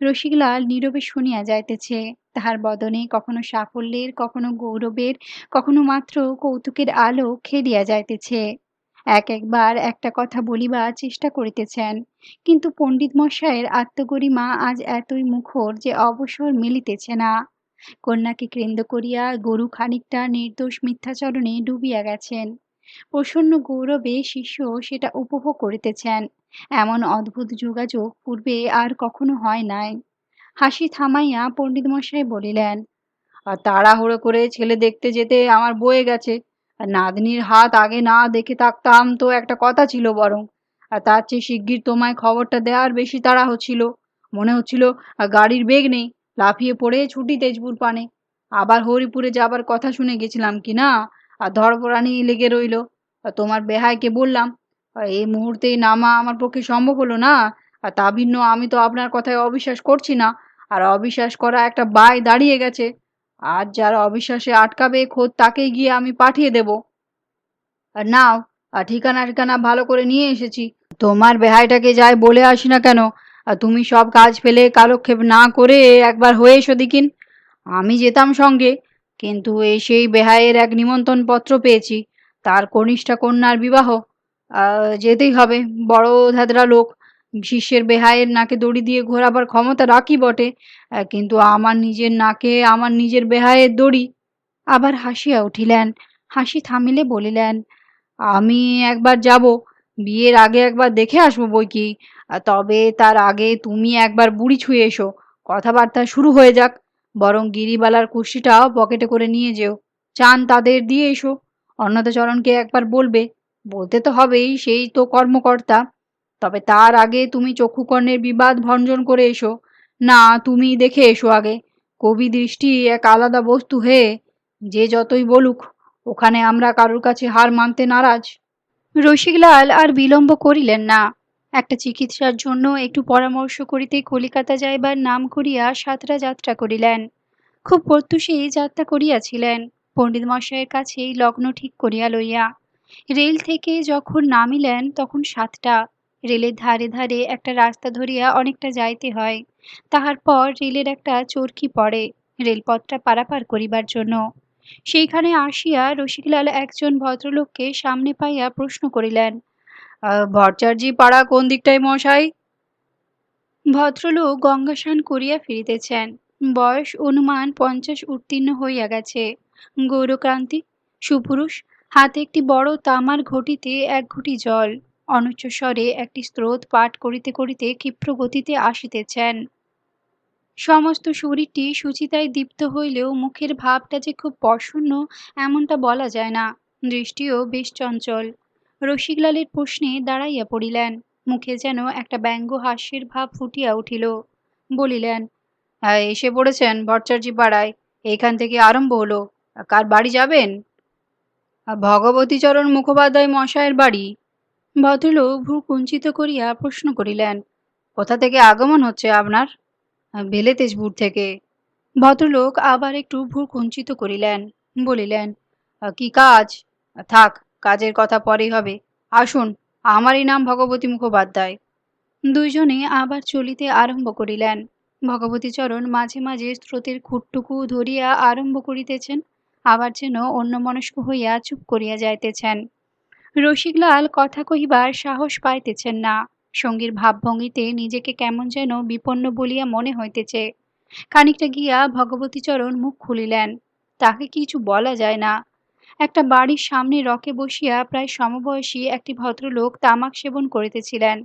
Speaker 1: রসিকলাল নীরবে শুনিয়া যাইতেছে। তাহার বদনে কখনো সাফল্যের, কখনো গৌরবের, কখনো মাত্র কৌতুকের আলো খেলিয়া যাইতেছে। একবার একটা কথা বলিবার চেষ্টা করিতেছেন, কিন্তু পণ্ডিতমশায়ের আত্মগরিমা আজ এতই মুখর যে অবসর মিলিতেছে না। কন্যাকে কেন্দ্র করিয়া গরু খানিকটা নির্দোষ মিথ্যাচরণে ডুবিয়া গেছেন। প্রসন্ন গৌরবে শিষ্য সেটা উপভোগ করিতেছেন। এমন অদ্ভুত যোগাযোগ পূর্বে আর কখনো হয় নাই। হাসি থামাইয়া পণ্ডিতমশাই বলিলেন,
Speaker 2: আর তাড়াহুড়ো করে ছেলে দেখতে যেতে আমার বয়ে গেছে। আর নাতনির হাত আগে না দেখে থাকতাম তো একটা কথা ছিল বরং। আর তার চেয়ে শিগগির তোমায় খবরটা দেওয়ার বেশি তাড়া হচ্ছিল। মনে হচ্ছিল গাড়ির বেগ নেই, লাফিয়ে পড়ে ছুটি তেজপুর পানে। আবার হরিপুরে যাবার কথা শুনে গেছিলাম কি না, আর ধড়পড়ানি লেগে রইল। আর তোমার বেহাইকে বললাম, এই মুহূর্তেই নামা আমার পক্ষে সম্ভব হলো না। আর তা ভিন্ন আমি তো আপনার কথায় অবিশ্বাস করছি না, আর অবিশ্বাস করা একটা বায় দাঁড়িয়ে গেছে। আর যার অবিশ্বাসে আটকাবে খোদ তাকেই গিয়ে আমি পাঠিয়ে দেব। আর নাও, ঠিকানা ঠিকানা ভালো করে নিয়ে এসেছি। তোমার বেহাইটাকে যাই বলে আসি না কেন, আর তুমি সব কাজ ফেলে কালক্ষেপ না করে একবার হয়ে এসো দেখিন। আমি যেতাম সঙ্গে, কিন্তু সেই বেহাইয়ের এক নিমন্ত্রণ পত্র পেয়েছি, তার কনিষ্ঠা কন্যার বিবাহ। যেতেই হবে। বড় ধ্যাদরা লোক, শিষ্যের বেহাইয়ের নাকে দড়ি দিয়ে ঘোরাবার ক্ষমতা রাখি বটে, কিন্তু আমার নিজের নাকে আমার নিজের বেহাইয়ের দড়ি।
Speaker 1: আবার হাসিয়া উঠিলেন। হাসি থামিলে বলিলেন,
Speaker 2: আমি একবার যাব, বিয়ের আগে একবার দেখে আসবো বই কি। তবে তার আগে তুমি একবার বুড়ি ছুঁয়ে এসো, কথাবার্তা শুরু হয়ে যাক। বরং গিরিবালার কুর্সিটাও পকেটে করে নিয়ে যেও, চান তাদের দিয়ে এসো। অন্নদাচরণকে একবার বলবে, বলতে তো হবেই, সেই তো কর্মকর্তা। তবে তার আগে তুমি চক্ষুকর্ণের বিবাদ ভঞ্জন করে এসো। না, তুমি দেখে এসো আগে। কবি দৃষ্টি এক আলাদা বস্তু হে, যে যতই বলুক, ওখানে আমরা কারুর কাছে হার মানতে নারাজ।
Speaker 1: রসিকলাল আর বিলম্ব করিলেন না। একটা চিকিৎসার জন্য একটু পরামর্শ করিতে কলিকাতা যাইবার নাম করিয়া সাতরা যাত্রা করিলেন। খুব প্রত্যুষে যাত্রা করিয়াছিলেন পণ্ডিতমশায়ের কাছেই লগ্ন ঠিক করিয়া লইয়া। রেল থেকে যখন নামিলেন তখন 7টা। রেলের ধারে ধারে একটা রাস্তা ধরিয়া অনেকটা যাইতে হয়। তাহার পর রেলের একটা চরকি পড়ে রেলপথটা পারাপার করিবার জন্য। সেইখানে আসিয়া রসিকলাল একজন ভদ্রলোককে সামনে পাইয়া প্রশ্ন করিলেন,
Speaker 2: ভট্টাচার্যি পাড়া কোন দিকটায় মশাই?
Speaker 1: ভদ্রলোক গঙ্গাস্নান করিয়া ফিরিতেছেন। বয়স অনুমান 50 উত্তীর্ণ হইয়া গেছে। গৌরক্রান্তি, সুপুরুষ, হাতে একটি বড় তামার ঘটিতে এক ঘটি জল। অনুচ্চস্বরে একটি স্রোত পাঠ করিতে করিতে ক্ষিপ্র গতিতে আসিতেছেন। সমস্ত শরীরটি সুচিতায় দীপ্ত হইলেও মুখের ভাবটা যে খুব প্রসন্ন এমনটা বলা যায় না। দৃষ্টিও বেশ চঞ্চল। রসিকলালের প্রশ্নে দাঁড়াইয়া পড়িলেন। মুখে যেন একটা ব্যঙ্গ হাস্যের ভাব ফুটিয়া উঠিল। বলিলেন,
Speaker 2: হ্যাঁ, এসে পড়েছেন ভট্টাচার্যি পাড়ায়। এইখান থেকে আরম্ভ হলো। কার বাড়ি যাবেন? ভগবতীচরণ মুখোপাধ্যায় মশায়ের বাড়ি।
Speaker 1: ভদ্রলোক ভ্রু কুঞ্চিত করিয়া প্রশ্ন করিলেন, কোথা থেকে আগমন হচ্ছে আপনার? বেলেতেজপুর থেকে। ভদ্রলোক আবার একটু ভ্রু কুঞ্চিত করিলেন, বলিলেন, কি কাজ? থাক, কাজের কথা পরেই হবে। আসুন, আমারই নাম ভগবতী মুখোপাধ্যায়। দুইজনে আবার চলিতে আরম্ভ করিলেন। ভগবতীচরণ মাঝে মাঝে স্রোতের খুঁটটুকু ধরিয়া আরম্ভ করিতেছেন, আবার যেন অন্যমনস্ক হইয়া চুপ করিয়া যাইতেছেন। রসিকলাল কথা কহিবার সাহস পাইতেছেন না। সঙ্গীর ভাবভঙ্গিতে নিজেকে কেমন যেন বিপন্ন বলিয়া মনে হইতেছে। খানিকটা গিয়া ভগবতীচরণ মুখ খুলিলেন। তাকে কিছু বলা যায় না। একটা বাড়ির সামনে রকে বসিয়া প্রায় সমবয়সী একটি ভদ্রলোক তামাক সেবন করিতেছিলেন।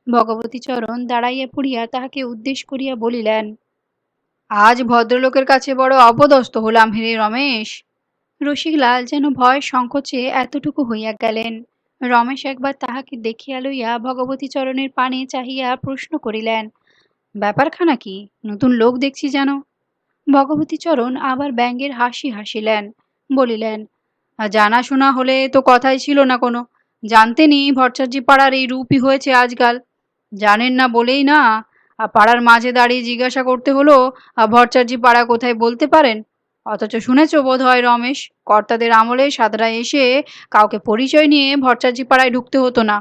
Speaker 1: ভগবতীচরণ দাঁড়াইয়া পড়িয়া তাহাকে উদ্দেশ করিয়া বলিলেন,
Speaker 2: আজ ভদ্রলোকের কাছে বড় অপদস্থ হলাম হে রমেশ।
Speaker 1: রসিকলাল যেন ভয় সংকোচে এতটুকু হইয়া গেলেন। রমেশ একবার তাহাকে দেখিয়া লইয়া ভগবতীচরণের পানে চাহিয়া প্রশ্ন করিলেন, ব্যাপারখানা কি? নতুন লোক দেখছি যেন। ভগবতীচরণ আবার ব্যঙ্গের হাসি হাসিলেন, বলিলেন,
Speaker 2: জানাশোনা হলে তো কথাই ছিল না কোনো। জানতেনি ভট্টাচার্য পাড়ার এই রূপই হয়েছে আজকাল। জানেন না বলেই না পাড়ার মাঝে দাঁড়িয়ে জিজ্ঞাসা করতে হলো ভট্টাচার্য পাড়া কোথায় বলতে পারেন? অথচ শুনেছ বোধ হয় রমেশ, কর্তাদের আমলে সাধরা এসে কাউকে পরিচয় নিয়ে ভট্টাচার্য পাড়ায় ঢুকতে হতো না।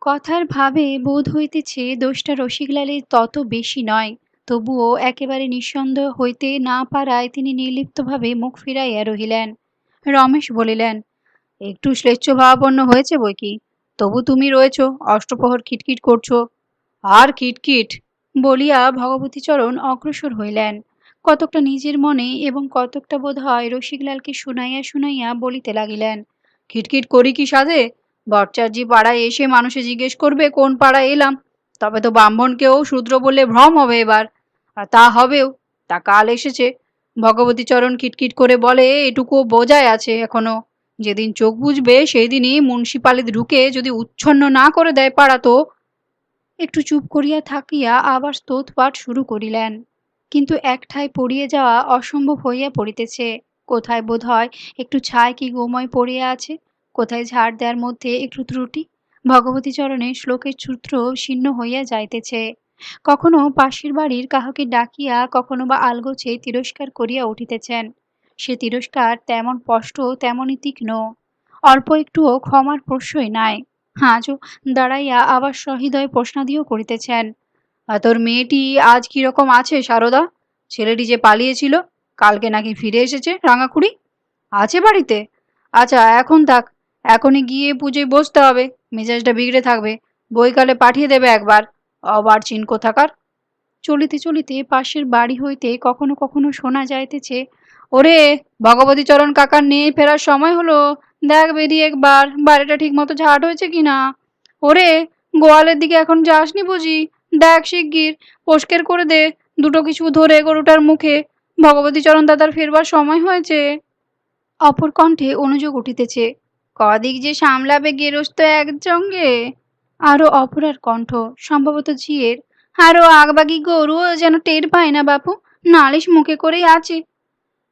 Speaker 1: কথার ভাবে বোধ হইতেছে দোষটা রসিকলালের তত বেশি নয়। তবুও একেবারে নিঃসন্দেহ হইতে না পারায় তিনি নির্লিপ্তভাবে মুখ ফিরাইয়া রহিলেন। রমেশ বলিলেন,
Speaker 2: একটু শ্লেচ্ছভাবাপন্ন হয়েছে বই কি, তবু তুমি রয়েছ অষ্টপ্রহর খিটখিট করছো। আর খিটখিট
Speaker 1: বলিয়া ভগবতীচরণ অগ্রসর হইলেন। কতকটা নিজের মনে এবং কতকটা বোধ হয় রসিকলালকে শুনাইয়া শুনাইয়া বলিতে লাগিলেন,
Speaker 2: খিটখিট করি কি সাধে? ভট্টাচার্য পাড়ায় এসে মানুষে জিজ্ঞেস করবে কোন পাড়ায় এলাম, তবে তো ব্রাহ্মণকেও শূদ্র বললে ভ্রম হবে এবার। আর তা হবেও, তা কাল এসেছে। ভগবতীচরণ খিটখিট করে বলে এটুকু বোঝায় আছে এখনো। যেদিন চোখ বুঝবে সেই দিনই মুন্সিপালিতে ঢুকে যদি উচ্ছন্ন না করে দেয় পাড়া তো।
Speaker 1: একটু চুপ করিয়া থাকিয়া আবার স্তোত্রপাঠ শুরু করিলেন। কিন্তু একঠায় পড়িয়া যাওয়া অসম্ভব হইয়া পড়িতেছে। কোথায় বোধ হয় একটু ছাই কি গোময় পড়িয়া আছে, কোথায় ঝাড় দেওয়ার মধ্যে একটু ত্রুটি। ভগবতীচরণের শ্লোকের সূত্র ছিন্ন হইয়া যাইতেছে। কখনো পাশের বাড়ির কাহাকে ডাকিয়া, কখনো বা আলগোছে তিরস্কার করিয়া উঠিতেছেন। সে তিরস্কার তেমন স্পষ্ট, তেমনই তীক্ষ্ণ। অল্প একটুও ক্ষমার প্রশ্রয় নাই। আজও দাঁড়াইয়া আবার সহৃদয় প্রশ্নাদিও করিতেছেন।
Speaker 2: আর তোর মেয়েটি আজ কিরকম আছে সারদা? ছেলেটি যে পালিয়েছিল, কালকে নাকি ফিরে এসেছে রাঙাখুড়ি? আছে বাড়িতে? আচ্ছা এখন থাক, এখনই গিয়ে পুজোয় বসতে হবে, মেজাজটা বিগড়ে থাকবে। বইকালে পাঠিয়ে দেবে একবার, অবারচিন কোথাকার।
Speaker 1: চলিতে চলিতে পাশের বাড়ি হইতে কখনো কখনো শোনা যাইতেছে,
Speaker 2: ওরে, ভগবতীচরণ কাকার নেই ফেরার সময় হলো, দেখ বেরিয়ে একবার বাড়িটা ঠিক মতো ঝাড় হয়েছে কিনা। ওরে, গোয়ালের দিকে এখন যাসনি বুঝি? দেখ শিগগির, পরিষ্কার করে দে, দুটো কিছু ধরে গরুটার মুখে। ভগবতীচরণ দাদার ফেরবার সময় হয়েছে।
Speaker 1: অপর কণ্ঠে অনুযোগ উঠিতেছে,
Speaker 2: কদিক যে সামলাবে গেরস্ত একসঙ্গে।
Speaker 1: আরো অপরার কণ্ঠ, সম্ভবত ঝিয়ের,
Speaker 2: আরো আগবাগি গরু যেন টের পায় না বাপু, নালিশ মুখে করেই আছে।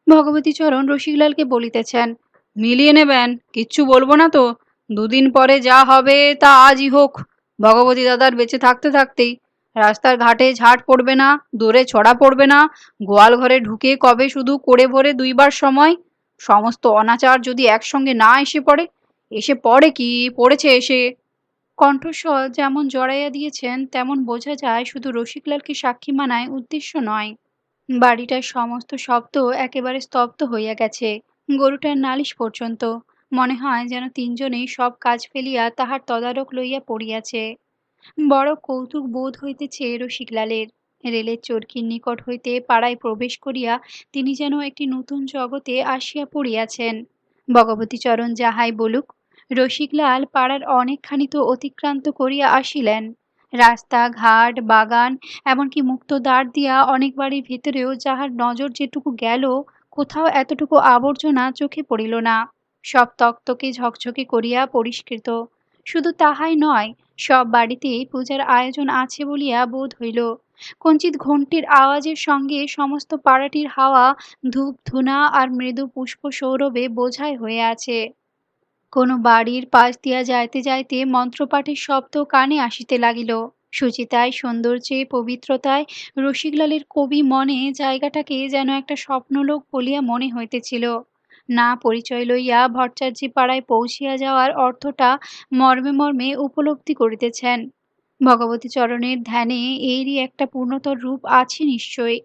Speaker 1: ভগবতীচরণ রসিকলালকে বলিতেছেন,
Speaker 2: মিলিয়ে নেবেন, কিচ্ছু বলবো না তো। দুদিন পরে যা হবে তা আজই হোক, ভগবতী দাদার বেঁচে থাকতে থাকতেই। রাস্তার ঘাটে ঝাঁট পড়বে না, দূরে ছড়া পড়বে না, গোয়াল ঘরে ঢুকে কবে শুধু করে ভরে দুইবার সময়। সমস্ত অনাচার যদি একসঙ্গে না এসে পড়ে, এসে পড়ে কি পড়েছে এসে।
Speaker 1: কণ্ঠস্বর যেমন জড়াইয়া দিয়েছেন তেমন বোঝা যায় শুধু রসিকলালকে সাক্ষী মানায় উদ্দেশ্য নয়। বাড়িটার সমস্ত শব্দ একেবারে স্তব্ধ হইয়া গেছে, গরুটার নালিশ পর্যন্ত। মনে হয় যেন তিনজনেই সব কাজ ফেলিয়া তাহার তদারক লইয়া পড়িয়াছে। বড় কৌতুক বোধ হইতেছে রসিকলালের। রেলের চরকির নিকট হইতে পাড়ায় প্রবেশ করিয়া তিনি যেন একটি নতুন জগতে আসিয়া পড়িয়াছেন। ভগবতীচরণ যাহাই বলুক, রসিকলাল পাড়ার অনেকখানি তো অতিক্রান্ত করিয়া আসিলেন। রাস্তা ঘাট বাগান, এমনকি মুক্ত দ্বার দিয়া অনেক বাড়ির ভিতরেও যাহার নজর যেটুকু গেল, কোথাও এতটুকু আবর্জনা চোখে পড়িল না। সব তকতকে ঝকঝকে করিয়া পরিষ্কৃত। শুধু তাহাই নয়, সব বাড়িতেই পূজার আয়োজন আছে বলিয়া বোধ হইল। কঞ্চিৎ ঘণ্টির আওয়াজের সঙ্গে সমস্ত পাড়াটির হাওয়া ধূপ ধুনা আর মৃদু পুষ্প সৌরভে বোঝাই হয়ে আছে। কোনো বাড়ির পাশ দিয়া যাইতে যাইতে মন্ত্রপাঠের শব্দ কানে আসিতে লাগিল। সুচিতায়, সৌন্দর্যে, পবিত্রতায় রসিকলালের কবি মনে জায়গাটাকে যেন একটা স্বপ্নলোক বলিয়া মনে হইতেছিল। না পরিচয় লইয়া ভট্টাচার্যি পাড়ায় পৌঁছিয়া যাওয়ার অর্থটা মর্মে মর্মে উপলব্ধি করিতেছেন। ভগবতী চরণের ধ্যানে এরই একটা পূর্ণতর রূপ আছে নিশ্চয়ই।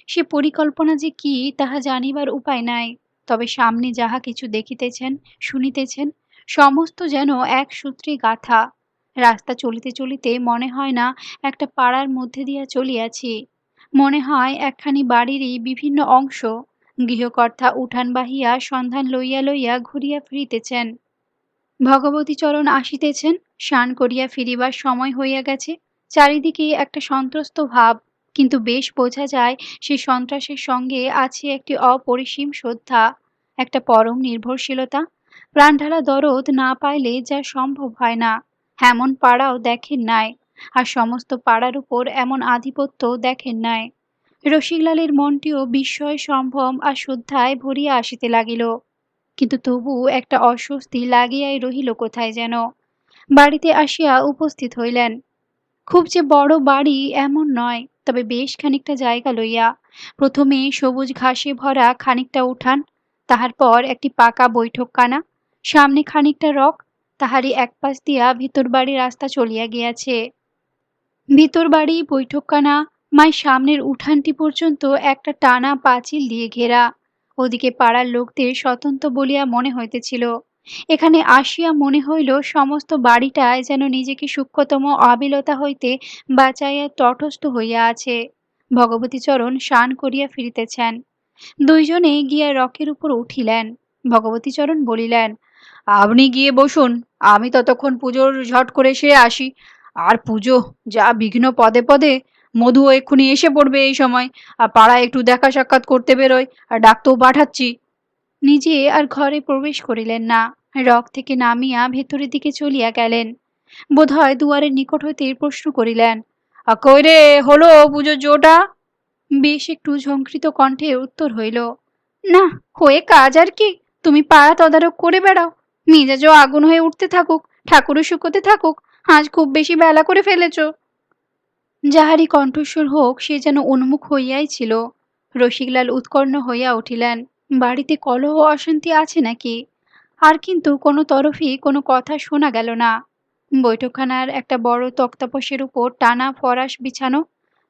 Speaker 1: সে পরিকল্পনা যে কি তাহা জানিবার উপায় নাই। তবে সামনে যাহা কিছু দেখিতেছেন, শুনিতেছেন, সমস্ত যেন এক সূত্রে গাঁথা। রাস্তা চলিতে চলিতে মনে হয় না একটা পাড়ার মধ্যে দিয়া চলিয়াছি। মনে হয় একখানি বাড়িরই বিভিন্ন অংশ। গৃহকর্তা উঠান বাহিয়া সন্ধান লইয়া লইয়া ঘুরিয়া ফিরিতেছেন। ভগবতীচরণ আসিতেছেন, স্নান করিয়া ফিরিবার সময় হইয়া গেছে। চারিদিকে একটা সন্ত্রস্ত ভাব, কিন্তু বেশ বোঝা যায় সে সন্ত্রাসের সঙ্গে আছে একটি অপরিসীম শ্রদ্ধা, একটা পরম নির্ভরশীলতা। প্রাণঢালা দরদ না পাইলে যা সম্ভব হয় না, এমন পাড়াও দেখেন নাই। আর সমস্ত পাড়ার উপর এমন আধিপত্য দেখেন নাই। রসিকলালের মনটিও বিস্ময়, সম্ভ্রম আর শ্রদ্ধায় ভরিয়া আসিতে লাগিল। কিন্তু তবু একটা অস্বস্তি লাগিয়াই রহিল কোথায় যেন। বাড়িতে আসিয়া উপস্থিত হইলেন। খুব যে বড় বাড়ি এমন নয়, তবে বেশ খানিকটা জায়গা লইয়া। প্রথমে সবুজ ঘাসে ভরা খানিকটা উঠান, তাহার পর একটি পাকা বৈঠকখানা, সামনে খানিকটা রক, তাহারই এক পাশ দিয়া ভিতর বাড়ি রাস্তা চলিয়া গিয়াছে। ভিতর বাড়ি, বৈঠকখানা, মায়ের সামনের উঠানটি পর্যন্ত একটা টানা পাঁচিল দিয়ে ঘেরা। ওদিকে পাড়ার লোকদের স্বতন্ত্র বলিয়া মনে হইতেছিল। এখানে আসিয়া মনে হইল সমস্ত বাড়িটায় যেন নিজেকে সূক্ষ্মতম আবিলতা হইতে বাঁচাইয়া তটস্থ হইয়া আছে। ভগবতীচরণ স্নান করিয়া ফিরিতেছেন। দুইজনে গিয়া রকের উপর উঠিলেন। ভগবতীচরণ বলিলেন,
Speaker 2: আপনি গিয়ে বসুন, আমি ততক্ষণ পুজোর ঝট করে সেরে আসি। আর পুজো, যা বিঘ্ন পদে পদে। মধু এক্ষুনি এসে পড়বে এই সময়। আর পাড়ায় একটু দেখা সাক্ষাৎ করতে বেরোয়, আর ডাকতেও পাঠাচ্ছি।
Speaker 1: নিজে আর ঘরে প্রবেশ করিলেন না। রক থেকে নামিয়া ভেতরের দিকে চলিয়া গেলেন। বোধহয় দুয়ারের নিকট হইতে প্রশ্ন করিলেন,
Speaker 2: কই রে, হলো পুজোর জোটা?
Speaker 1: বেশ একটু ঝঙ্কৃত কণ্ঠে উত্তর হইল, না, হয়ে কাজ আর কি, তুমি পাড়া তদারক করে বেড়াও। মেজাজও আগুন হয়ে উঠতে থাকুক, ঠাকুরও শুকোতে থাকুক, আজ খুব বেশি বেলা করে ফেলেছ। যাহারই কণ্ঠস্বর হোক, সে যেন উন্মুখ হইয়াই ছিল। রসিকলাল উৎকণ্ঠ হইয়া উঠিলেন। বাড়িতে কলহ অশান্তি আছে নাকি? আর কিন্তু কোনো তরফই কোনো কথা শোনা গেল না। বৈঠকখানার একটা বড় তক্তাপোশের উপর টানা ফরাশ বিছানো,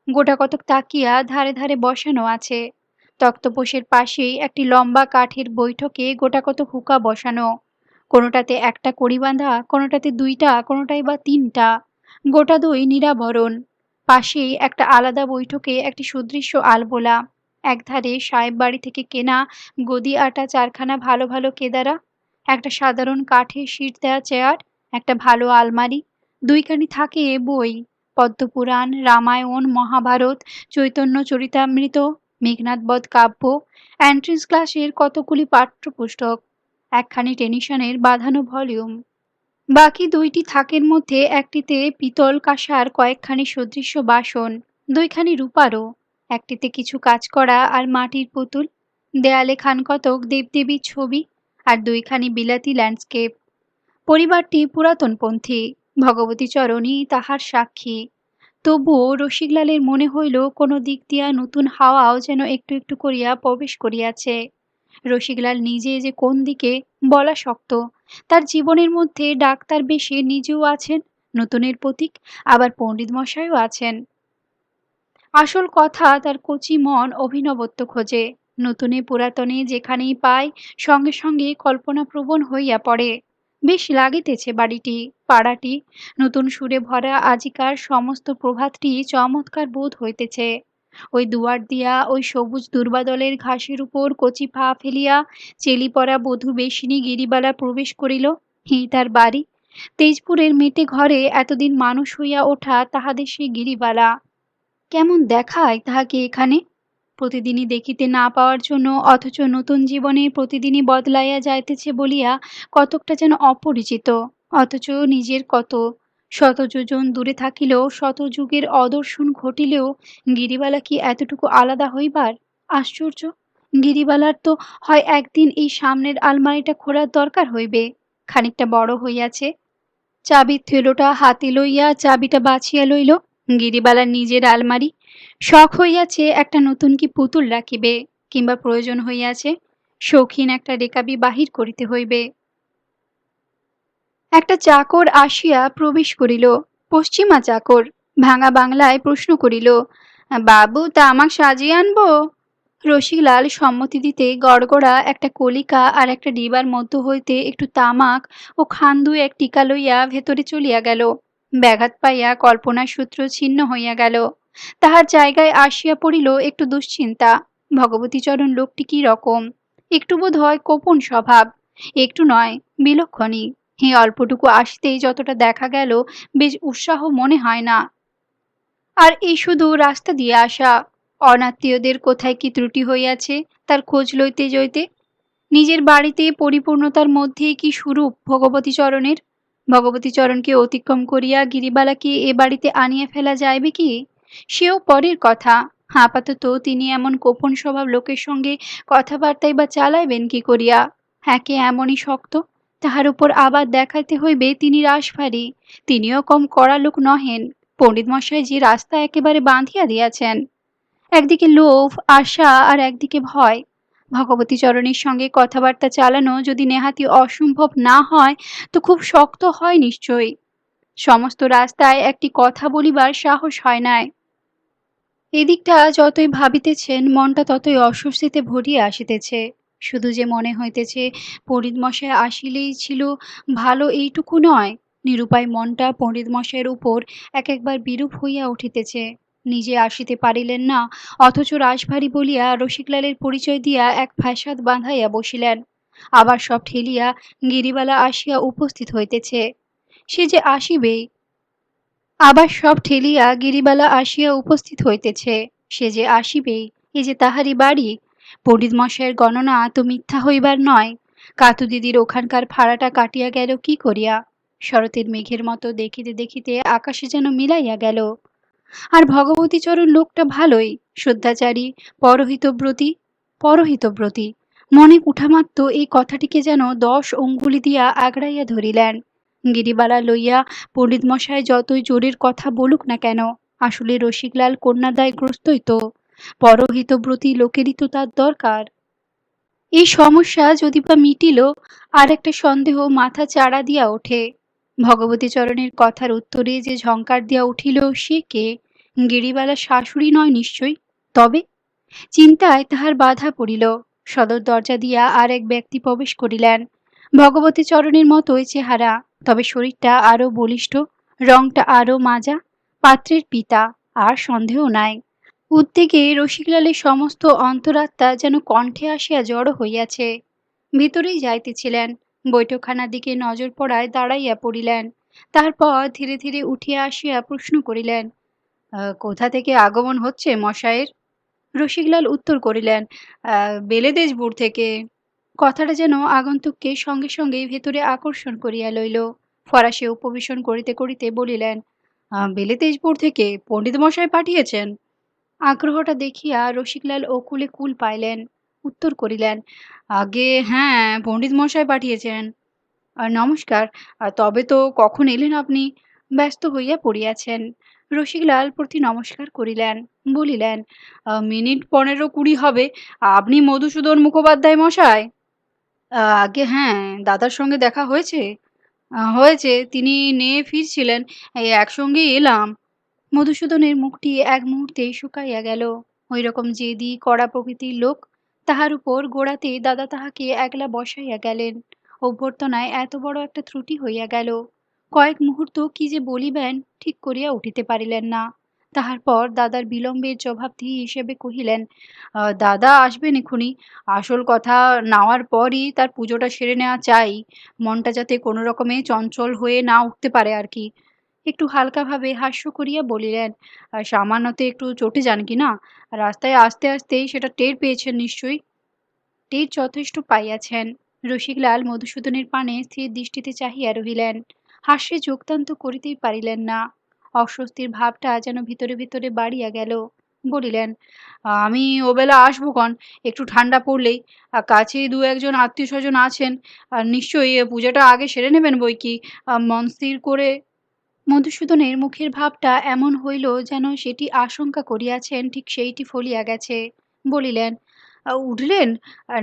Speaker 1: গোটা কতক তাকিয়া ধারে ধারে বসানো আছে। তক্তপোশের পাশেই একটি লম্বা কাঠের বৈঠকে গোটা কত হুঁকা বসানো, কোনোটাতে একটা কড়ি বাঁধা, কোনোটাতে দুইটা, কোনোটাই বা তিনটা, গোটা দুই নিরাবরণ। পাশেই একটা আলাদা বৈঠকে একটি সুদৃশ্য আলবোলা, একধারে সাহেব বাড়ি থেকে কেনা গদি আটা চারখানা ভালো ভালো কেদারা, একটা সাধারণ কাঠের সিট দেওয়া চেয়ার, একটা ভালো আলমারি, দুইখানি থাকে বই, পদ্মপুরাণ, রামায়ণ, মহাভারত, চৈতন্য চরিতামৃত, মেঘনাদবধ কাব্য, এন্ট্রেন্স ক্লাসের কতগুলি পাঠ্যপুস্তক, একখানি টেনিশনের বাঁধানো ভলিউম। বাকি দুইটি থাকের মধ্যে একটিতে পিতল কাঁসার কয়েকখানি সদৃশ্য বাসন, দুইখানি রূপারও, একটিতে কিছু কাজ করা আর মাটির পুতুল, দেয়ালে খানকতক দেবদেবীর ছবি, আর দুইখানি বিলাতি ল্যান্ডস্কেপ। পরিবারটি পুরাতনপন্থী, ভগবতীচরণই তাহার সাক্ষী। তবুও রসিকলালের মনে হইল কোনো দিক দিয়া নতুন হাওয়াও যেন একটু একটু করিয়া প্রবেশ করিয়াছে। রসিকলাল নিজে যে কোন দিকে বলা শক্ত। তার জীবনের মধ্যে ডাক্তার বেশে নিজেও আছেন, নতুনের প্রতীক, আবার পণ্ডিত মশাইও আছেন। আসল কথা, তার কচি মন অভিনবত্ব খোঁজে। নতুনে পুরাতনে যেখানেই পায়, সঙ্গে সঙ্গে কল্পনাপ্রবণ হইয়া পড়ে। বেশ লাগিতেছে বাড়িটি, পাড়াটি, নতুন সুরে ভরা আজিকার সমস্ত প্রভাতটি চমৎকার বোধ হইতেছে। ওই দুয়ার দিয়া ওই সবুজ দুর্বাদলের ঘাসের উপর কচি পা ফেলিয়া চেলি পরা বধূ বেশিনী গিরিবালা প্রবেশ করিল। তার বাড়ি। তেজপুরের মেটে ঘরে এতদিন মানুষ হইয়া ওঠা তাহাদের সেই গিরিবালা। কেমন দেখায় তাহাকে এখানে, প্রতিদিনই দেখিতে না পাওয়ার জন্য, অথচ নতুন জীবনে প্রতিদিনই বদলাইয়া যাইতেছে বলিয়া কতকটা যেন অপরিচিত, অথচ নিজের কত শত যোজন দূরে থাকিলেও, শত যুগের অদর্শন ঘটিলেও গিরিবালা কি এতটুকু আলাদা হইবার? আশ্চর্য! গিরিবালার তো হয় একদিন এই সামনের আলমারিটা খোলার দরকার হইবে। খানিকটা বড় হইয়াছে। চাবির থৈলোটা হাতে লইয়া চাবিটা বাছিয়া লইল। গিরিবালার নিজের আলমারি। শখ হইয়াছে একটা নতুন কি পুতুল রাখিবে, কিংবা প্রয়োজন হইয়াছে শৌখিন একটা রেকাবি বাহির করিতে হইবে। একটা চাকর আসিয়া প্রবেশ করিল। পশ্চিমা চাকর ভাঙা বাংলায় প্রশ্ন করিল, বাবু তামাক সাজিয়ে আনবো? রসিকলাল সম্মতি দিতে গড়গড়া একটা কলিকা আর একটা ডিবার মধ্য হইতে একটু তামাক ও খান দুয়েক টিকা লইয়া ভেতরে চলিয়া গেল। ব্যাঘাত পাইয়া কল্পনার সূত্র ছিন্ন হইয়া গেল। তাহার জায়গায় আসিয়া পড়িল একটু দুশ্চিন্তা। ভগবতীচরণ লোকটি কি রকম? একটু বোধ হয় কোপন স্বভাব, একটু নয়, বিলক্ষণই। এই অল্পটুকু আসতেই যতটা দেখা গেল, বেশ উৎসাহ মনে হয় না। আর এই শুধু রাস্তা দিয়ে আসা। অনাত্মীয়দের কোথায় কি ত্রুটি হইয়াছে তার খোঁজ লইতে যাইতে। নিজের বাড়িতে পরিপূর্ণতার মধ্যে কি স্বরূপ ভগবতীচরণের? ভগবতীচরণকে অতিক্রম করিয়া গিরিবালাকে এ বাড়িতে আনিয়া ফেলা যাইবে কি? সেও পরের কথা। আপাতত তিনি এমন গোপন স্বভাব লোকের সঙ্গে কথাবার্তাই বা চালাইবেন কি করিয়া? একে এমনই শক্ত, তাহার উপর আবার দেখাইতে হইবে তিনি রাশভারী। তিনিও কম কড়া লোক নহেন। পণ্ডিত মশাই যে রাস্তা একেবারে বাঁধিয়া দিয়াছেন। একদিকে লোভ, আশা, আর একদিকে ভয়। ভগবতীচরণের সঙ্গে কথাবার্তা চালানো যদি নেহাতি অসম্ভব না হয়, তো খুব শক্ত হয় নিশ্চয়ই। সমস্ত রাস্তায় একটি কথা বলিবার সাহস হয় নাই। এদিকটা যতই ভাবিতেছেন, মনটা ততই অস্বস্তিতে ভরিয়া আসিতেছে। শুধু যে মনে হইতেছে পণ্ডিতমশাই আসিলেই ছিল ভালো, এইটুকু নয়, নিরুপায় মনটা পণ্ডিতমশাইয়ের উপর এক একবার বিরূপ হইয়া উঠিতেছে। নিজে আসিতে পারিলেন না, অথচ রাশভারী বলিয়া রসিকলালের পরিচয় দিয়া এক ফ্যাসাদ বাঁধাইয়া বসিলেন। আবার সব ঠেলিয়া গিরিবালা আসিয়া উপস্থিত হইতেছে। সে যে আসিবেই। আবার সব ঠেলিয়া গিরিবালা আসিয়া উপস্থিত হইতেছে। সে যে আসিবেই। এ যে তাহারই বাড়ি। পণ্ডিতমশায়ের গণনা তো মিথ্যা হইবার নয়। কাতু দিদির ওখানকার ভাড়াটা কাটিয়া গেল কি করিয়া? শরতের মেঘের মতো দেখিতে দেখিতে আকাশে যেন মিলাইয়া গেল। আর ভগবতীচরণ লোকটা ভালোই, শ্রদ্ধাচারী, পরহিতব্রতী। পরহিতব্রতী মনে উঠামাত্র এই কথাটিকে যেন 10 অঙ্গুলি দিয়া আগড়াইয়া ধরিলেন। গিরিবালা লইয়া পণ্ডিতমশাই যতই জোরের কথা বলুক না কেন, আসলে রসিকলাল কন্যাদায়গ্রস্তই তো। পরহিতব্রতী লোকেরই তো তার দরকার। এই সমস্যা যদি বা মিটিল, আর একটা সন্দেহ মাথা চাড়া দিয়া ওঠে। ভগবতীচরণের কথার উত্তরে যে ঝঙ্কার দিয়া উঠিল, সে কে? গিরিবালা শাশুড়ি নয় নিশ্চয়ই। তবে চিন্তায় তাহার বাধা পড়িল। সদর দরজা দিয়া আর এক ব্যক্তি প্রবেশ করিলেন। ভগবতীচরণের মতোই চেহারা, তবে শরীরটা আরো বলিষ্ঠ, রংটা আরো মাজা। পাত্রের পিতা, আর সন্দেহ নাই। উদ্বেগে রসিকলালের সমস্ত অন্তরাত্মা যেন কণ্ঠে আসিয়া জড়ো হইয়াছে। ভিতরেই যাইতেছিলেন, বৈঠকখানার দিকে নজর পড়ায় দাঁড়াইয়া পড়িলেন। তারপর ধীরে ধীরে উঠিয়া আসিয়া প্রশ্ন করিলেন, কোথা থেকে আগমন হচ্ছে মশায়ের? রসিকলাল উত্তর করিলেন, বেলেদেশপুর থেকে। কথাটা যেন আগন্তুককে সঙ্গে সঙ্গে ভেতরে আকর্ষণ করিয়া লইল। ফরাসি উপবেশন করিতে করিতে বলিলেন, বেলেদেশপুর থেকে পণ্ডিত মশাই পাঠিয়েছেন? আগ্রহটা দেখিয়া রসিকলাল অকুলে কুল পাইলেন। উত্তর করিলেন, আগে হ্যাঁ, পণ্ডিত মশাই পাঠিয়েছেন। নমস্কার। তবে তো কখন এলেন আপনি? ব্যস্ত হইয়া পড়িয়াছেন। রসিকলাল প্রতি নমস্কার করিলেন। বলিলেন, মিনিট 15-20 হবে। আপনি মধুসূদন মুখোপাধ্যায় মশাই? আগে হ্যাঁ, দাদার সঙ্গে দেখা হয়েছে? হয়েছে, তিনি নিয়ে ফিরছিলেন, এই একসঙ্গেই এলাম। মধুসূদনের মুখটি এক মুহূর্তেই শুকাইয়া গেল। ওই রকম জেদি কড়া প্রকৃতির লোক। তাহার উপর গোড়াতে দাদা তাহাকে একলা বসাইয়া গেলেন। অভ্যর্থনায় এত বড় একটা ত্রুটি হইয়া গেল। কয়েক মুহূর্ত কি যে বলিবেন ঠিক করিয়া উঠিতে পারিলেন না। তাহার পর দাদার বিলম্বের জবাবদিহি হিসেবে কহিলেন, দাদা আসবেন এক্ষুনি। আসল কথা, নেওয়ার পরই তার পুজোটা সেরে নেওয়া চাই। মনটা যাতে কোনো রকমে চঞ্চল হয়ে না উঠতে পারে আর কি। একটু হালকাভাবে হাস্য করিয়া বলিলেন, সামান্যতে একটু চটে যান কি না? রাস্তায় আসতে আসতেই সেটা টের পেয়েছেন নিশ্চয়ই। টের যথেষ্ট পাইয়াছেন। রসিকলাল মধুসূদনের পানে স্থির দৃষ্টিতে চাহিয়া রহিলেন। হাস্যে যোগদান তো করিতেই পারিলেন না। অস্বস্তির ভাবটা যেন ভিতরে ভিতরে বাড়িয়া গেল।
Speaker 2: বলিলেন, আমি ওবেলা আসবো কন, একটু ঠান্ডা পড়লেই। কাছেই দু একজন আত্মীয় স্বজন আছেন, আর নিশ্চয়ই পূজাটা আগে সেরে নেবেন বই কি। মন স্থির করে মধুসূদনের মুখের ভাবটা এমন হইল যেন সেটি আশঙ্কা করিয়াছেন ঠিক সেইটি ফলিয়া গেছে। বলিলেন, উঠলেন?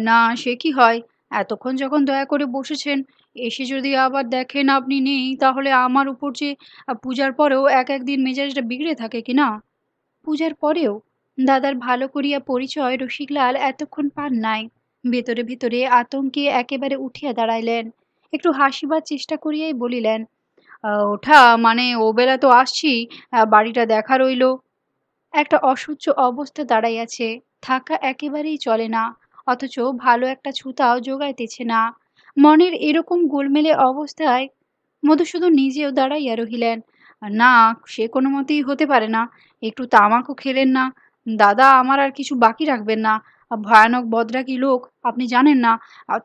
Speaker 2: না, সে কি হয়, এতক্ষণ যখন দয়া করে বসেছেন, এসে যদি আবার দেখেন আপনি নেই, তাহলে আমার উপর যে পূজার পরেও এক একদিন মেজাজটা বিগড়ে থাকে কি না। পূজার পরেও দাদার ভালো করিয়া পরিচয় রসিকলাল এতক্ষণ পান নাই। ভেতরে ভেতরে আতঙ্কে একেবারে উঠিয়া দাঁড়াইলেন। একটু হাসিবার চেষ্টা করিয়াই বলিলেন, ওঠা মানে ওবেলা তো আসছি, বাড়িটা দেখা রইল। একটা অসহ্য অবস্থা দাঁড়াইয়াছে, থাকা একেবারেই চলে না, অথচ ভালো একটা ছুতাও জোগাইতেছে না। মনের এরকম গোলমেলে অবস্থায় মধুসূদন নিজেও দাঁড়াইয়া রহিলেন। না, সে কোনো মতেই হতে পারে না। একটু তামাকও খেলেন না, দাদা আমার আর কিছু বাকি রাখবেন না। ভয়ানক বদরাগী লোক, আপনি জানেন না,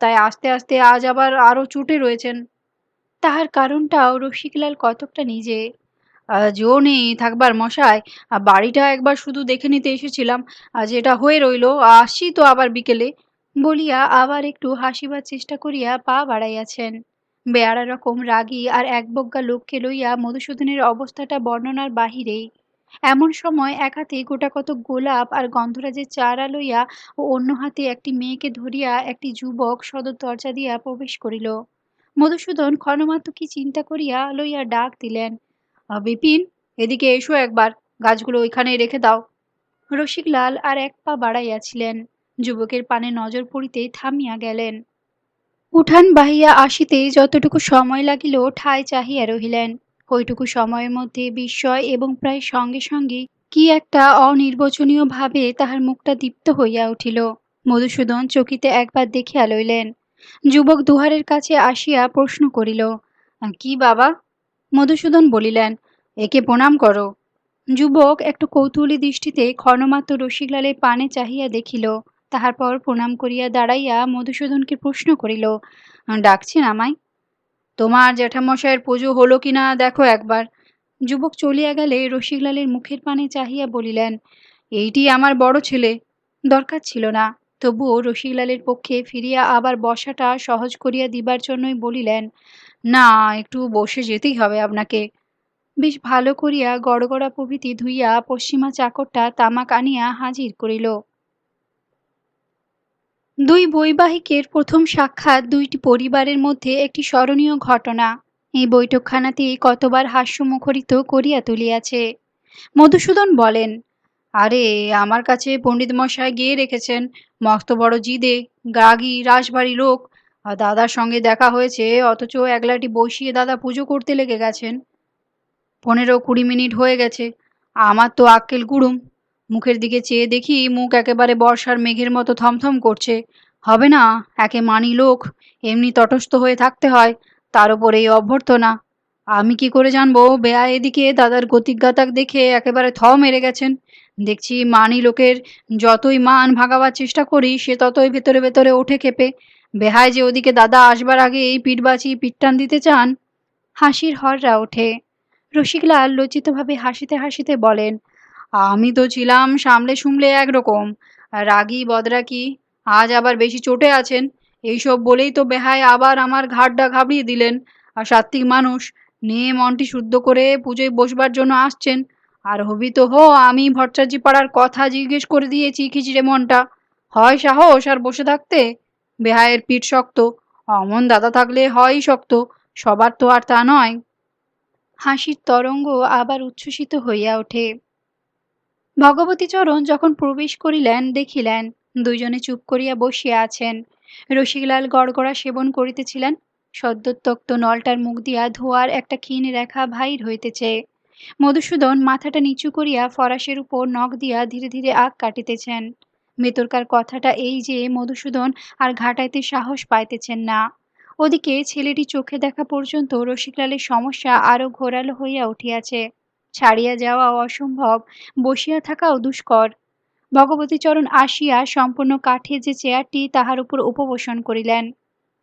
Speaker 2: তাই আস্তে আস্তে আজ আবার আরো চটে রয়েছেন। তাহার কারণটাও রসিকলাল কতকটা নিজে। জো নেই থাকবার মশায়, বাড়িটা একবার শুধু দেখে নিতে এসেছিলাম, যেটা হয়ে রইল, আসছি তো আবার বিকেলে, বলিয়া আবার একটু হাসিবার চেষ্টা করিয়া পা বাড়াইয়াছেন। বেয়ারা রকম রাগী আর একবজ্ঞা লোককে লইয়া মধুসূদনের অবস্থাটা বর্ণনার বাহিরেই। এমন সময় এক হাতে গোটাকতক গোলাপ আর গন্ধরাজের চারা লইয়া ও অন্য হাতে একটি মেয়েকে ধরিয়া একটি যুবক সদর দরজা দিয়া প্রবেশ করিল। মধুসূদন ক্ষণমাত্র কি চিন্তা করিয়া লইয়া ডাক দিলেন, বিপিন, এদিকে এসো একবার, গাছগুলো ওইখানে রেখে দাও। রসিকলাল আর এক পা বাড়াইয়াছিলেন, যুবকের পানে নজর পড়িতেই থামিয়া গেলেন। উঠান বাহিয়া আসিতে যতটুকু সময় লাগিল ঠায় চাহিয়া রহিলেন। ওইটুকু সময়ের মধ্যে বিস্ময় এবং প্রায় সঙ্গে সঙ্গে কি একটা অনির্বচনীয় ভাবে তাহার মুখটা দীপ্ত হইয়া উঠিল। মধুসূদন চকিতে একবার দেখিয়া লইলেন। যুবক দুহারের কাছে আসিয়া প্রশ্ন করিল, কি বাবা? মধুসূদন বলিলেন, একে প্রণাম করো। যুবক একটু কৌতূহলী দৃষ্টিতে ক্ষণমাত্র রসিকলালের পানে চাহিয়া দেখিল, তাহার পর প্রণাম করিয়া দাঁড়াইয়া মধুসূদনকে প্রশ্ন করিল, ডাকছেন আমায়? তোমার জ্যাঠামশায়ের পুজো হলো কিনা দেখো একবার। যুবক চলিয়া গেলে রসিকলালের মুখের পানে চাহিয়া বলিলেন, এইটি আমার বড় ছেলে। দরকার ছিল না, তবুও রসিকলালের পক্ষে ফিরিয়া আবার বসাটা সহজ করিয়া দিবার জন্যই বলিলেন, না, একটু বসে যেতেই হবে আপনাকে। বেশ ভালো করিয়া গড়গড়া প্রভৃতি ধুইয়া পশ্চিমা চাকরটা তামাক আনিয়া হাজির করিল। দুই বৈবাহিকের প্রথম সাক্ষাৎ দুইটি পরিবারের মধ্যে একটি স্মরণীয় ঘটনা এই বৈঠকখানাতেই কতবার হাস্যমুখরিত করিয়া তুলিয়াছে। মধুসূদন বলেন, আরে, আমার কাছে পণ্ডিত মশাই গিয়ে রেখেছেন, মস্ত বড় জিদে, রাগী রাশভারী লোক। দাদার সঙ্গে দেখা হয়েছে, অথচ একলাটি বসিয়ে দাদা পুজো করতে লেগে গেছেন। 15-20 মিনিট হয়ে গেছে, আমার তো আক্কেল গুড়ুম। মুখের দিকে চেয়ে দেখি মুখ একেবারে বর্ষার মেঘের মতো থমথম করছে। হবে না, একে মানি লোক, এমনি তটস্থ হয়ে থাকতে হয়, তার উপর এই অভ্যর্থনা। আমি কি করে জানবো বেয়া এদিকে দাদার গতিক দেখে একেবারে থ মেরে গেছেন। দেখছি মানি লোকের যতই মান ভাগাবার চেষ্টা করি, সে ততই ভেতরে ভেতরে ওঠে ক্ষেপে। বেহায় যে ওদিকে দাদা আসবার আগে এই পিঠ বাঁচিয়ে পিঠটান দিতে চান। হাসির হররা ওঠে। রসিকলাল লজ্জিতভাবে হাসিতে হাসিতে বলেন, আমি তো ছিলাম সামলে সুমলে একরকম, রাগী বদরাকি, আজ আবার বেশি চটে আছেন। এইসব বলেই তো বেহায় আবার আমার ঘাড়টা ঘাবড়িয়ে দিলেন। আর সাত্ত্বিক মানুষ, নিয়ে মনটি শুদ্ধ করে পুজোয় বসবার জন্য আসছেন। আর হবি তো হো, আমি ভট্টাচার্য পাড়ার কথা জিজ্ঞেস করে দিয়েছি খিচিড়ে মনটা। হয় সাহস আর বসে থাকতে? বেহায়ের পিঠ শক্ত, অমন দাদা থাকলে হয়ই শক্ত, সবার তো আর তা নয়। হাসির তরঙ্গ আবার উচ্ছ্বসিত হইয়া ওঠে। ভগবতীচরণ যখন প্রবেশ করিলেন, দেখিলেন দুইজনে চুপ করিয়া বসিয়া আছেন। রসিকলাল গড়গড়া সেবন করিতেছিলেন। সদ্যোত্তক্ত নলটার মুখ দিয়া ধোঁয়ার একটা ক্ষীণ রেখা বাহির হইতেছে। মধুসূদন মাথাটা নিচু করিয়া ফরাসের উপর নখ দিয়া ধীরে ধীরে আগ কাটিতেছেন। ভেতরকার কথাটা এই যে মধুসূদন আর ঘাটাইতে সাহস পাইতেছেন না। ওদিকে ছেলেটি চোখে দেখা পর্যন্ত রসিকলালের সমস্যা আরো ঘোরালো হইয়া উঠিয়াছে। ছাড়িয়া যাওয়াও অসম্ভব, বসিয়া থাকাও দুষ্কর। ভগবতীচরণ আসিয়া সম্পূর্ণ কাঠের যে চেয়ারটি, তাহার উপর উপবেশন করিলেন।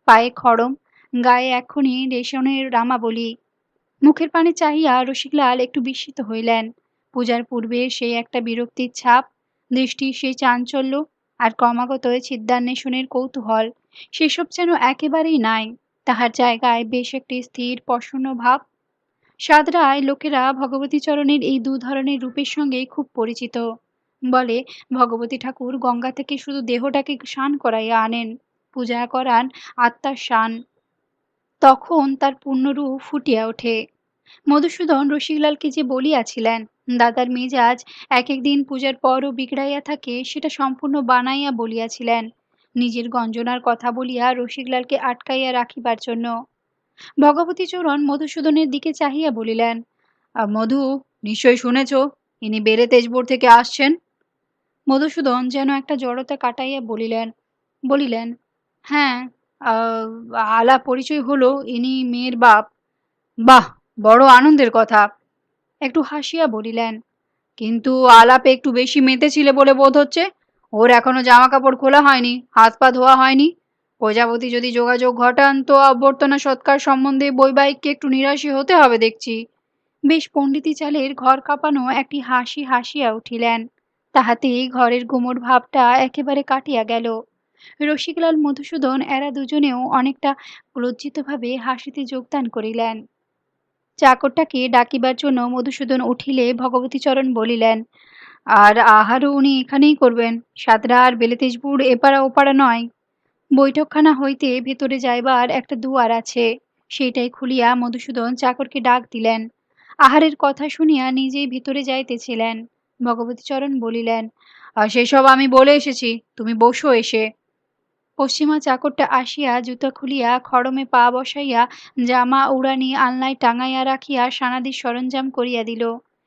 Speaker 2: পায়ে খড়ম, গায়ে এক্ষুনি রেশমের রামাবলী। মুখের পানে চাহিয়া রসিকলাল একটু বিস্মিত হইলেন।
Speaker 1: পূজার পূর্বে সেই একটা বিরক্তির ছাপ, দৃষ্টির সেই চাঞ্চল্য, আর ক্রমাগত ছিদ্রান্বেষণের কৌতূহল, সেসব যেন একেবারেই নাই। তাহার জায়গায় বেশ একটি স্থির প্রসন্ন ভাব। সাদরায় লোকেরা ভগবতীচরণের এই দু ধরনের রূপের সঙ্গে খুব পরিচিত। বলে, ভগবতী ঠাকুর গঙ্গা থেকে শুধু দেহটাকে স্নান করাইয়া আনেন, পূজা করান আত্মার স্নান, তখন তার পূর্ণরূপ ফুটিয়া ওঠে। মধুসূদন রসিকলালকে যে বলিয়াছিলেন দাদার মেজাজ এক একদিন পূজার পরও বিগড়াইয়া থাকে, সেটা সম্পূর্ণ বানাইয়া বলিয়াছিলেন, নিজের গঞ্জনার কথা বলিয়া রসিকলালকে আটকাইয়া রাখিবার জন্য। ভগবতীচরণ মধুসূদনের দিকে চাহিয়া বলিলেন, মধু, নিশ্চয় শুনেছ ইনি বেড়ে তেজপুর থেকে আসছেন? মধুসূদন যেন একটা জড়তা কাটাইয়া বলিলেন, হ্যাঁ, আহ, আলাপ পরিচয় হলো, ইনি মেয়ের বাপ। বাহ, বড় আনন্দের কথা। একটু হাসিয়া বলিলেন, কিন্তু আলাপে একটু বেশি মেতেছিলে বলে বোধ হচ্ছে। ওর এখনো জামা কাপড় খোলা হয়নি, হাত পা ধোয়া হয়নি। প্রজাপতি যদি যোগাযোগ ঘটান তো অভ্যর্থনা সৎকার সম্বন্ধে বৈবাহিককে একটু নিরাশী হতে হবে দেখছি। বেশ পণ্ডিতি চালের ঘর কাঁপানো একটি হাসি হাসিয়া উঠিলেন। তাহাতেই ঘরের গুমর ভাবটা একেবারে কাটিয়া গেল। রসিকলাল মধুসূদন এরা দুজনেও অনেকটা লজ্জিতভাবে হাসিতে যোগদান করিলেন। চাকরটাকে ডাকিবার জন্য মধুসূদন উঠিলে ভগবতীচরণ বলিলেন, আর আহারও উনি এখানেই করবেন, সাদরা আর বেলেতেজপুর এপাড়া ওপাড়া নয়। বৈঠকখানা হইতে ভেতরে যাইবার একটা দুয়ার আছে, সেইটাই খুলিয়া মধুসূদন চাকরকে ডাক দিলেন। আহারের কথা শুনিয়া নিজেই ভিতরে যাইতেছিলেন। ভগবতীচরণ বলিলেন, সেসব আমি বলে এসেছি, তুমি বসো এসে। পশ্চিমা চাকরটা আসিয়া জুতা খুলিয়া খড়মে পা বসাইয়া জামা উড়ানি আলনায় টাঙাইয়া রাখিয়া স্নানাদির সরঞ্জাম করিয়া দিল,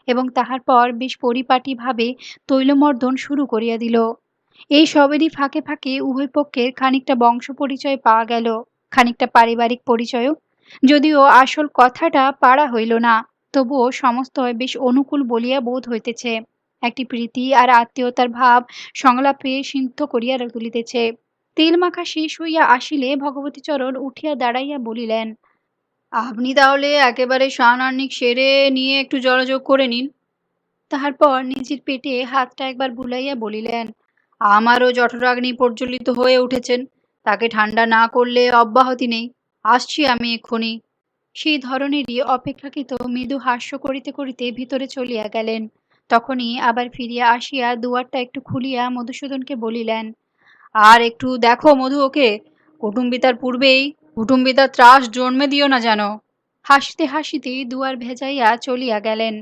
Speaker 1: এবং তাহার পর বেশ পরিপাটিভাবে তৈলমর্দন শুরু করিয়া দিল। এই সবেরই ফাঁকে ফাঁকে উভয় পক্ষের খানিকটা বংশ পরিচয় পাওয়া গেল, খানিকটা পারিবারিক পরিচয়ও। যদিও আসল কথাটা পাড়া হইল না, তবুও সমস্ত বেশ অনুকূল বলিয়া বোধ হইতেছে। একটি প্রীতি আর আত্মীয়তার ভাব সংলাপে সিদ্ধ করিয়া তুলিতেছে। তেল মাখা শেষ হইয়া আসিলে ভগবতীচরণ উঠিয়া দাঁড়াইয়া বলিলেন, আপনি তাহলে একেবারে সানার্নিক সেরে নিয়ে একটু জলযোগ করে নিন। তাহার পর নিজের পেটে হাতটা একবার বুলাইয়া বলিলেন, আমারও জঠরাগ্নি প্রজ্বলিত হয়ে উঠেছেন, তাকে ঠান্ডা না করলে অব্যাহতি নেই। আসছি আমি এক্ষুনি। সেই ধরনেরই অপেক্ষাকৃত মৃদু হাস্য করিতে করিতে ভিতরে চলিয়া গেলেন। তখনই আবার ফিরিয়া আসিয়া দুয়ারটা একটু খুলিয়া মধুসূদনকে বলিলেন, আর একটু দেখো মধু ওকে, কুটুম্বিতার পূর্বেই কুটুম্বিতার ত্রাস জন্মে দিও না যেন। হাসিতে হাসিতে দুয়ার ভেজাইয়া চলিয়া গেলেন।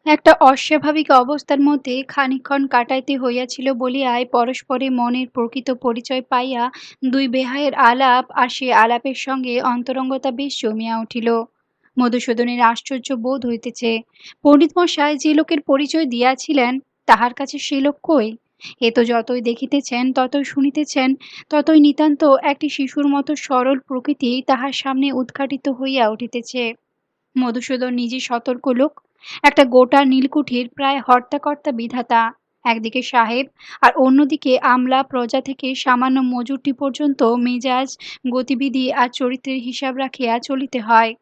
Speaker 1: একটা অস্বাভাবিক অবস্থার মধ্যে খানিকক্ষণ কাটাইতে হইয়াছিল বলিয়াই পরস্পরে মনের প্রকৃত পরিচয় পাইয়া দুই বেহায়ের আলাপ, আর সে আলাপের সঙ্গে অন্তরঙ্গতা বেশ জমিয়া উঠিল। মধুসূদনের আশ্চর্য বোধ হইতেছে, পণ্ডিতমশাই যে লোকের পরিচয় দিয়াছিলেন তাহার কাছে সে লোক কই? এ তো যতই দেখিতেছেন, ততই শুনিতেছেন, ততই নিতান্ত একটি শিশুর মতো সরল প্রকৃতি তাহার সামনে উদ্ঘাটিত হইয়া উঠিতেছে। মধুসূদন নিজে সতর্ক লোক, একটা গোটা নীলকুঠির প্রায় হর্তাকর্তা বিধাতা। একদিকে সাহেব, আর অন্যদিকে আমলা প্রজা থেকে সামান্য মজুরটি পর্যন্ত মেজাজ, গতিবিধি আর চরিত্রের হিসাব রাখিয়া চলিতে হয়।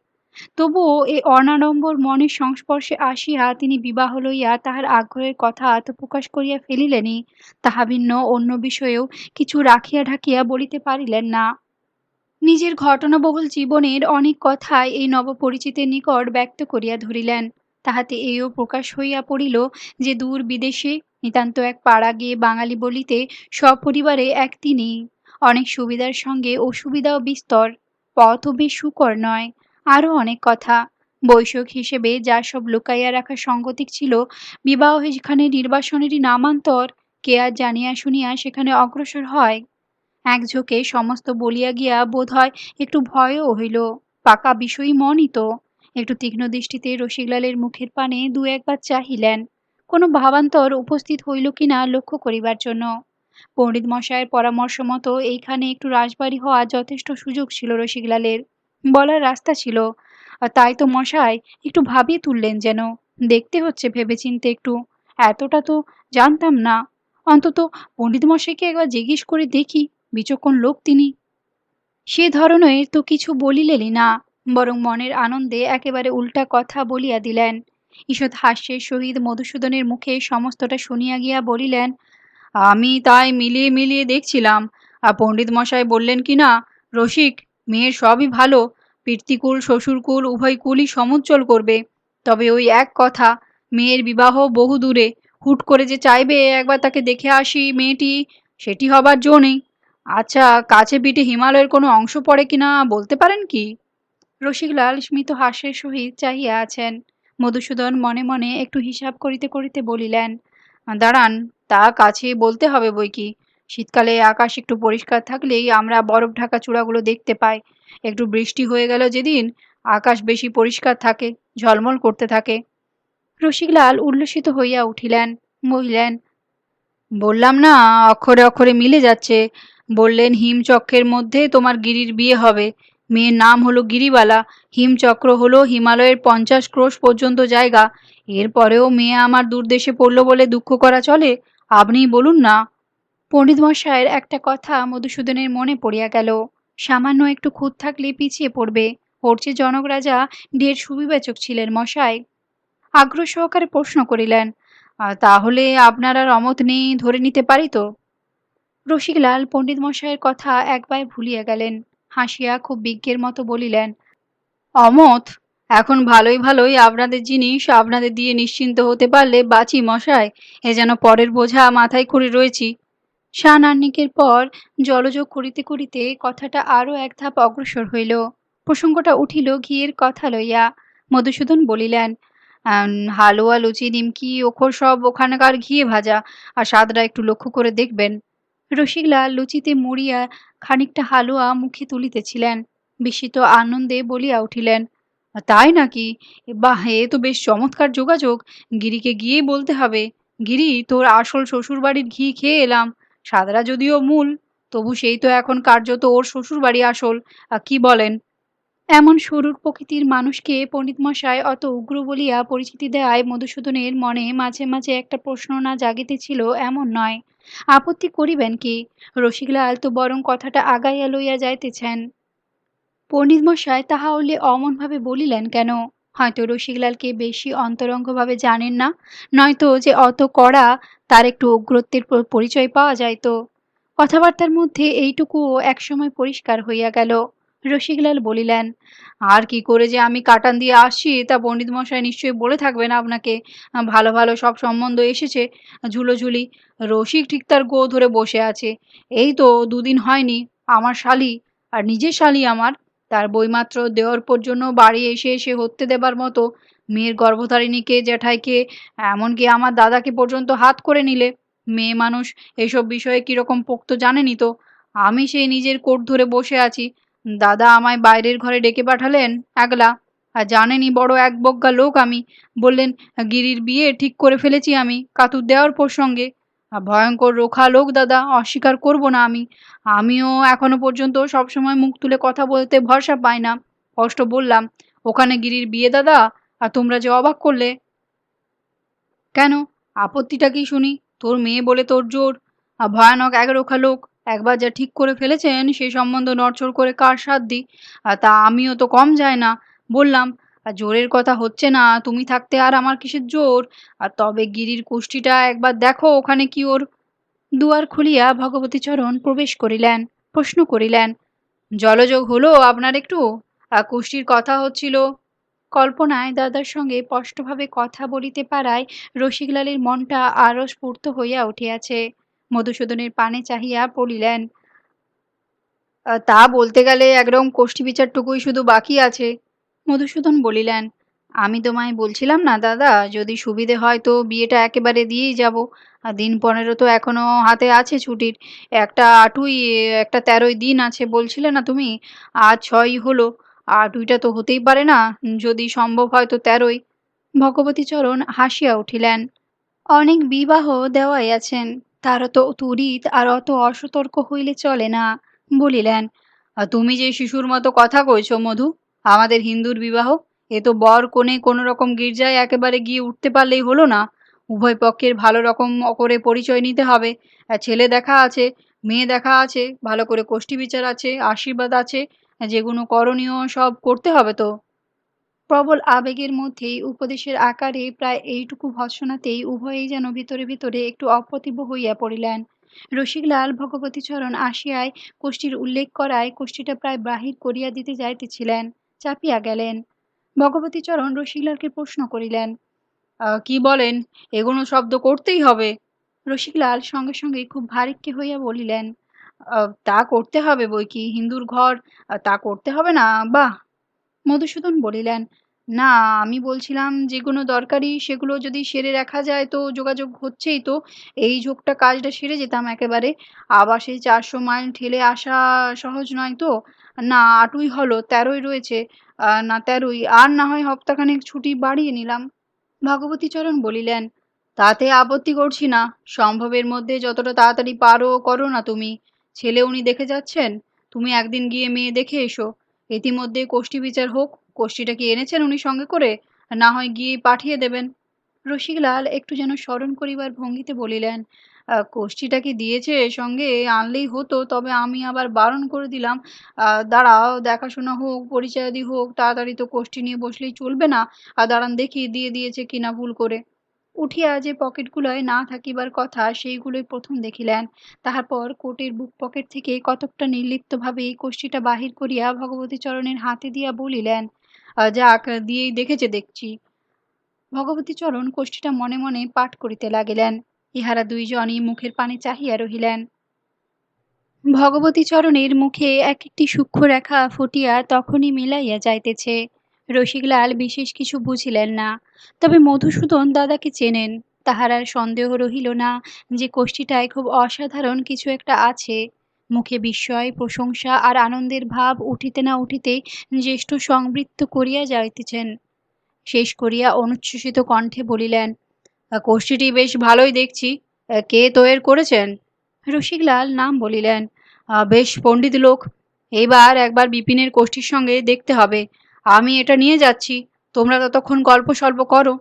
Speaker 1: তবুও এই অনাড়ম্বর মনের সংস্পর্শে আসিয়া তিনি বিবাহ লইয়া তাহার আগ্রহের কথা তো প্রকাশ করিয়া ফেলিলেনই, তাহা ভিন্ন অন্য বিষয়েও কিছু রাখিয়া ঢাকিয়া বলিতে পারিলেন না। নিজের ঘটনাবহুল জীবনের অনেক কথাই এই নবপরিচিতের নিকট ব্যক্ত করিয়া ধরিলেন। তাহাতে এও প্রকাশ হইয়া পড়িল যে দূর বিদেশে নিতান্ত এক পাড়া গিয়ে বাঙালি বলিতে সপরিবারে এক তিনি। অনেক সুবিধার সঙ্গে অসুবিধাও বিস্তর, পথও বেশ সুকর নয়, আরও অনেক কথা। বৈষয়িক হিসেবে যা সব লুকাইয়া রাখা সঙ্গতিক ছিল, বিবাহ যেখানে নির্বাসনেরই নামান্তর, কে আর জানিয়া শুনিয়া সেখানে অগ্রসর হয়। একঝোঁকে সমস্ত বলিয়া গিয়া বোধ হয় একটু ভয়ও হইল। পাকা বিষয়ী মনই তো। একটু তীক্ষ্ণ দৃষ্টিতে রসিকলালের মুখের পানে দু একবার চাহিলেন, কোনো ভাবান্তর উপস্থিত হইল কিনা লক্ষ্য করিবার জন্য। পণ্ডিত মশায়ের পরামর্শ মতো এইখানে একটু রাশবাড়ি হওয়া যথেষ্ট সুযোগ ছিল রসিকলালের, বলার রাস্তা ছিল। আর তাই তো মশাই একটু ভাবিয়ে তুললেন যেন। দেখতে হচ্ছে ভেবেচিন্তে একটু, এতটা তো জানতাম না। অন্তত পণ্ডিত মশাইকে একবার জিজ্ঞেস করে দেখি, বিচক্ষণ লোক তিনি। সে ধরনের তো কিছু বলিলেনই না, বরং মনের আনন্দে একেবারে উল্টা কথা বলিয়া দিলেন। ঈষৎ হাস্যের সহিত মধুসূদনের মুখে সমস্তটা শুনিয়া গিয়া বলিলেন,
Speaker 2: আমি তাই মিলিয়ে মিলিয়ে দেখছিলাম। পণ্ডিত মশাই বললেন কি না, রসিক মেয়ের সবই ভালো, পিতৃকুল শ্বশুরকুল উভয় কুলই সমুজ্জ্বল করবে। তবে ওই এক কথা, মেয়ের বিবাহ বহু দূরে, হুট করে যে চাইবে একবার তাকে দেখে আসি মেয়েটি, সেটি হবার জো নেই। আচ্ছা, কাছে পিঠে হিমালয়ের কোনো অংশ পড়ে কিনা বলতে পারেন কি?
Speaker 1: রসিকলাল স্মিত হাস্যের সহিত চাহিয়া আছেন। মধুসূদন মনে মনে একটু হিসাব করিতে করিতে বলিলেন,
Speaker 2: দাঁড়ান, তা কাছে বলতে হবে বই কি। শীতকালে আকাশ একটু পরিষ্কার থাকলেই আমরা বরফ ঢাকা চূড়াগুলো দেখতে পাই। একটু বৃষ্টি হয়ে গেল যেদিন, আকাশ বেশি পরিষ্কার থাকে, ঝলমল করতে থাকে।
Speaker 1: রসিকলাল উল্লসিত হইয়া উঠিলেন, বলিলেন,
Speaker 2: বললাম না, অক্ষরে অক্ষরে মিলে যাচ্ছে। বললেন হিমচক্রের মধ্যে তোমার গিরির বিয়ে হবে। মেয়ের নাম হলো গিরিবালা। হিমচক্র হলো হিমালয়ের 50 ক্রোশ পর্যন্ত জায়গা। এরপরেও মেয়ে আমার দূরদেশে পড়লো বলে দুঃখ করা চলে? আপনিই বলুন না।
Speaker 1: পণ্ডিত মশাইয়ের একটা কথা মধুসূদনের মনে পড়িয়া গেল। সামান্য একটু খুঁত থাকলে পিছিয়ে পড়বে। ওর চেয়ে জনক রাজা ঢের সুবিবেচক ছিলেন মশাই। আগ্রহ সহকারে প্রশ্ন করিলেন,
Speaker 2: তাহলে আপনার আর অমত নেই ধরে নিতে পারি তো?
Speaker 1: রসিকলাল পণ্ডিত মশাইয়ের কথা একবার ভুলিয়া গেলেন। হাসিয়া খুব বিজ্ঞের মতো বলিলেন,
Speaker 2: অমত? এখন ভালোই ভালোই আপনাদের জিনিস আপনাদের দিয়ে নিশ্চিন্ত হতে পারলে বাঁচি মশাই। এ যেন পরের বোঝা মাথায় করে রয়েছি।
Speaker 1: সানান্নিকের পর জলযোগ করিতে করিতে কথাটা আরও এক ধাপ অগ্রসর হইল। প্রসঙ্গটা উঠিল ঘিয়ের কথা লইয়া। মধুসূদন বলিলেন,
Speaker 2: হালুয়া লুচি নিমকি ওখর সব ওখানকার ঘিয়ে ভাজা, আর স্বাদটা একটু লক্ষ্য করে দেখবেন।
Speaker 1: রসিকলাল লুচিতে মুড়িয়া খানিকটা হালুয়া মুখে তুলিতেছিলেন। বিস্মিত আনন্দে বলিয়া উঠিলেন,
Speaker 2: তাই নাকি? বাহ, এ তো বেশ চমৎকার যোগাযোগ। গিরিকে গিয়েই বলতে হবে, গিরি তোর আসল শ্বশুর বাড়ির ঘি খেয়ে এলাম। সাদরা যদিও মূল, তবু সেই তো এখন কার্যত ওর শ্বশুর বাড়ি আসল। কি বলেন?
Speaker 1: এমন সরুর প্রকৃতির মানুষকে পণ্ডিতমশাই অত উগ্র বলিয়া পরিচিতি দেওয়ায় মধুসূদনের মনে মাঝে মাঝে একটা প্রশ্ন না জাগিতেছিল এমন নয়। আপত্তি করিবেন কি? রসিকলাল তো বরং কথাটা আগাইয়া লইয়া যাইতেছেন। পণ্ডিতমশাই তাহা হইলে অমনভাবে বলিলেন কেন? হয়তো রসিকলালকে বেশি অন্তরঙ্গভাবে জানেন না, নয়তো যে অত কড়া, তার একটু উগ্রত্বের পরিচয় পাওয়া যাইত। কথাবার্তার মধ্যে এইটুকুও একসময় পরিষ্কার হইয়া গেল। রসিকলাল বলিলেন,
Speaker 2: আর কি করে যে আমি কাটান দিয়ে আসছি তা পণ্ডিত মশাই নিশ্চয়ই বলে থাকবেন আপনাকে। ভালো ভালো সব সম্বন্ধ এসেছে, ঝুলোঝুলি। রসিক ঠিক তার গো ধরে বসে আছে। এই তো দুদিন হয়নি, আমার শালি, আর নিজের শালি আমার, তার বইমাত্র দেওরপোর জন্য বাড়ি এসে এসে হত্যে দেবার মতো মেয়ের গর্ভধারিণীকে, জ্যাঠাইকে, এমনকি আমার দাদাকে পর্যন্ত হাত করে নিলে। মেয়ে মানুষ এসব বিষয়ে কিরকম পোক্ত জানেনই তো। আমি সেই নিজের কোট ধরে বসে আছি। দাদা আমায় বাইরের ঘরে ডেকে পাঠালেন একলা। আর জানেনই বড় একবজ্ঞা লোক আমি। বললেন, গিরির বিয়ে ঠিক করে ফেলেছি আমি কাতুর দেওয়ার প্রসঙ্গে। ভয়ঙ্কর রোখা লোক দাদা, অস্বীকার করব না আমি। আমিও এখনো পর্যন্ত সবসময় মুখ তুলে কথা বলতে ভরসা পাই না। কষ্ট বললাম, ওখানে গিরির বিয়ে দাদা, আর তোমরা যে অবাক করলে। কেন, আপত্তিটা কি শুনি? তোর মেয়ে বলে তোর জোর। ভয়ানক একরোখা লোক। একবার যা ঠিক করে ফেলেছেন সেই সম্বন্ধ নড়চড় করে কার সাধ দিই? তা আমিও তো কম যায় না। বললাম, জোরের কথা হচ্ছে না, তুমি থাকতে আর আমার কিসের জোর? তবে গিরির কুষ্টিটা একবার দেখো, ওখানে কি ওর।
Speaker 1: দুয়ার খুলিয়া ভগবতীচরণ প্রবেশ করিলেন। প্রশ্ন করিলেন,
Speaker 2: জলযোগ হলো আপনার একটু? কুষ্টির কথা হচ্ছিল।
Speaker 1: কল্পনায় দাদার সঙ্গে স্পষ্টভাবে কথা বলিতে পারায় রসিকলালের মনটা আরো স্ফূর্ত হইয়া উঠিয়াছে। মধুসূদনের পানে চাহিয়া পড়িলেন,
Speaker 2: তা বলতে গেলে একরকম কোষ্ঠী বিচারটুকুই শুধু বাকি আছে।
Speaker 1: মধুসূদন বলিলেন,
Speaker 2: আমি তোমায় বলছিলাম না দাদা, যদি সুবিধে হয় তো বিয়েটা একেবারে দিয়েই যাব। দিন 15 তো এখনো হাতে আছে ছুটির। একটা 8ই, একটা 13ই দিন আছে বলছিলে না তুমি? আজ 6ই হলো। 8টা তো হতেই পারে না। যদি সম্ভব হয় তো 13ই।
Speaker 1: ভগবতীচরণ হাসিয়া উঠিলেন, অনেক বিবাহ দেওয়াই আছেন, তার তো তড়িৎ আর অত অসতর্ক হইলে চলে না। বলিলেন,
Speaker 2: তুমি যে শিশুর মতো কথা কইছো মধু, আমাদের হিন্দুর বিবাহ, এ তো বর কনে কোনো রকম গির্জায় একেবারে গিয়ে উঠতে পারলেই হলো না। উভয় পক্ষের ভালো রকম করে পরিচয় নিতে হবে। ছেলে দেখা আছে, মেয়ে দেখা আছে, ভালো করে কোষ্ঠী বিচার আছে, আশীর্বাদ আছে, যেগুলো করণীয় সব করতে হবে তো।
Speaker 1: প্রবল আবেগের মধ্যেই উপদেশের আকারে প্রায় এইটুকু ভৎসনাতেই উভয়েই যেন ভিতরে ভিতরে একটু অপ্রতিভ হইয়া পড়িলেন। রসিকলাল ভগবতীচরণ আসিয়ায় কোষ্ঠীর উল্লেখ করায় কোষ্ঠীটা প্রায় বাহির করিয়া দিতে যাইতেছিলেন, চাপিয়া গেলেন। ভগবতীচরণ রসিকলালকে প্রশ্ন করিলেন,
Speaker 2: কি বলেন? এগোনো শব্দ করতেই হবে?
Speaker 1: রসিকলাল সঙ্গে সঙ্গে খুব ভারিক্কি হইয়া বলিলেন,
Speaker 2: তা করতে হবে বৈকি, হিন্দুর ঘর, তা করতে হবে না? বাহ!
Speaker 1: মধুসূদন বলিলেন,
Speaker 2: না, আমি বলছিলাম যেগুলো দরকারি সেগুলো যদি সেরে রাখা যায় তো যোগাযোগ হচ্ছেই তো। এই ঝোঁকটা কাজটা সেরে যেতাম একেবারে। আবার সেই 400 মাইল ঠেলে আসা সহজ নয় তো। না 8ই হলো, 13ই রয়েছে। না 13ই, আর না হয় হপ্তাখানেক ছুটি বাড়িয়ে নিলাম।
Speaker 1: ভগবতীচরণ বলিলেন,
Speaker 2: তাতে আপত্তি করছি না। সম্ভবের মধ্যে যতটা তাড়াতাড়ি পারো করো না তুমি। ছেলে উনি দেখে যাচ্ছেন। তুমি একদিন গিয়ে মেয়ে দেখে এসো। ইতিমধ্যে কোষ্ঠী বিচার হোক। কোষ্ঠীটা কি এনেছেন উনি সঙ্গে করে? না হয় গিয়ে পাঠিয়ে দেবেন।
Speaker 1: রসিকলাল একটু যেন স্মরণ করিবার ভঙ্গিতে বলিলেন,
Speaker 2: কোষ্ঠীটা কি দিয়েছে সঙ্গে? আনলেই হতো, তবে আমি আবার বারণ করে দিলাম। দাঁড়াও, দেখাশোনা হোক, পরিচয়াদি হোক, তাড়াতাড়ি তো কোষ্ঠী নিয়ে বসলেই চলবে না। দাঁড়ান দেখি দিয়ে দিয়েছে কিনা ভুল করে।
Speaker 1: উঠিয়া যে পকেটগুলোয় না থাকিবার কথা সেইগুলোই প্রথম দেখিলেন। তাহার পর কোটের বুক পকেট থেকে কতকটা নির্লিপ্তভাবে কোষ্ঠীটা বাহির করিয়া ভগবতীচরণের হাতে দিয়া বলিলেন,
Speaker 2: যাক, দিয়েই দেখেছে দেখছি।
Speaker 1: ভগবতীচরণ কোষ্ঠীটা মনে মনে পাঠ করিতে লাগিলেন। ইহারা দুইজনই মুখের পানে চাহিয়া রহিলেন। ভগবতীচরণের মুখে এক একটি সূক্ষ্ম রেখা ফুটিয়া তখনই মিলাইয়া যাইতেছে। রসিকলাল বিশেষ কিছু বুঝিলেন না, তবে মধুসূদন দাদাকে চেনেন। তাহার আর সন্দেহ রহিল না যে কোষ্ঠীটায় খুব অসাধারণ কিছু একটা আছে। মুখে বিস্ময়, প্রশংসা আর আনন্দের ভাব উঠিতে না উঠিতেই জ্যেষ্ঠ সংবৃত্ত করিয়া যাইতেছেন। শেষ করিয়া অনুচ্ছ্বসিত কণ্ঠে বলিলেন,
Speaker 2: কোষ্ঠীটি বেশ ভালোই দেখছি। কে তৈরি করেছেন?
Speaker 1: রসিকলাল নাম বলিলেন।
Speaker 2: বেশ পণ্ডিত লোক। এইবার একবার বিপিনের কোষ্ঠীর সঙ্গে দেখতে হবে। আমি এটা নিয়ে যাচ্ছি। তোমরা ততক্ষণ গল্প সল্প করো।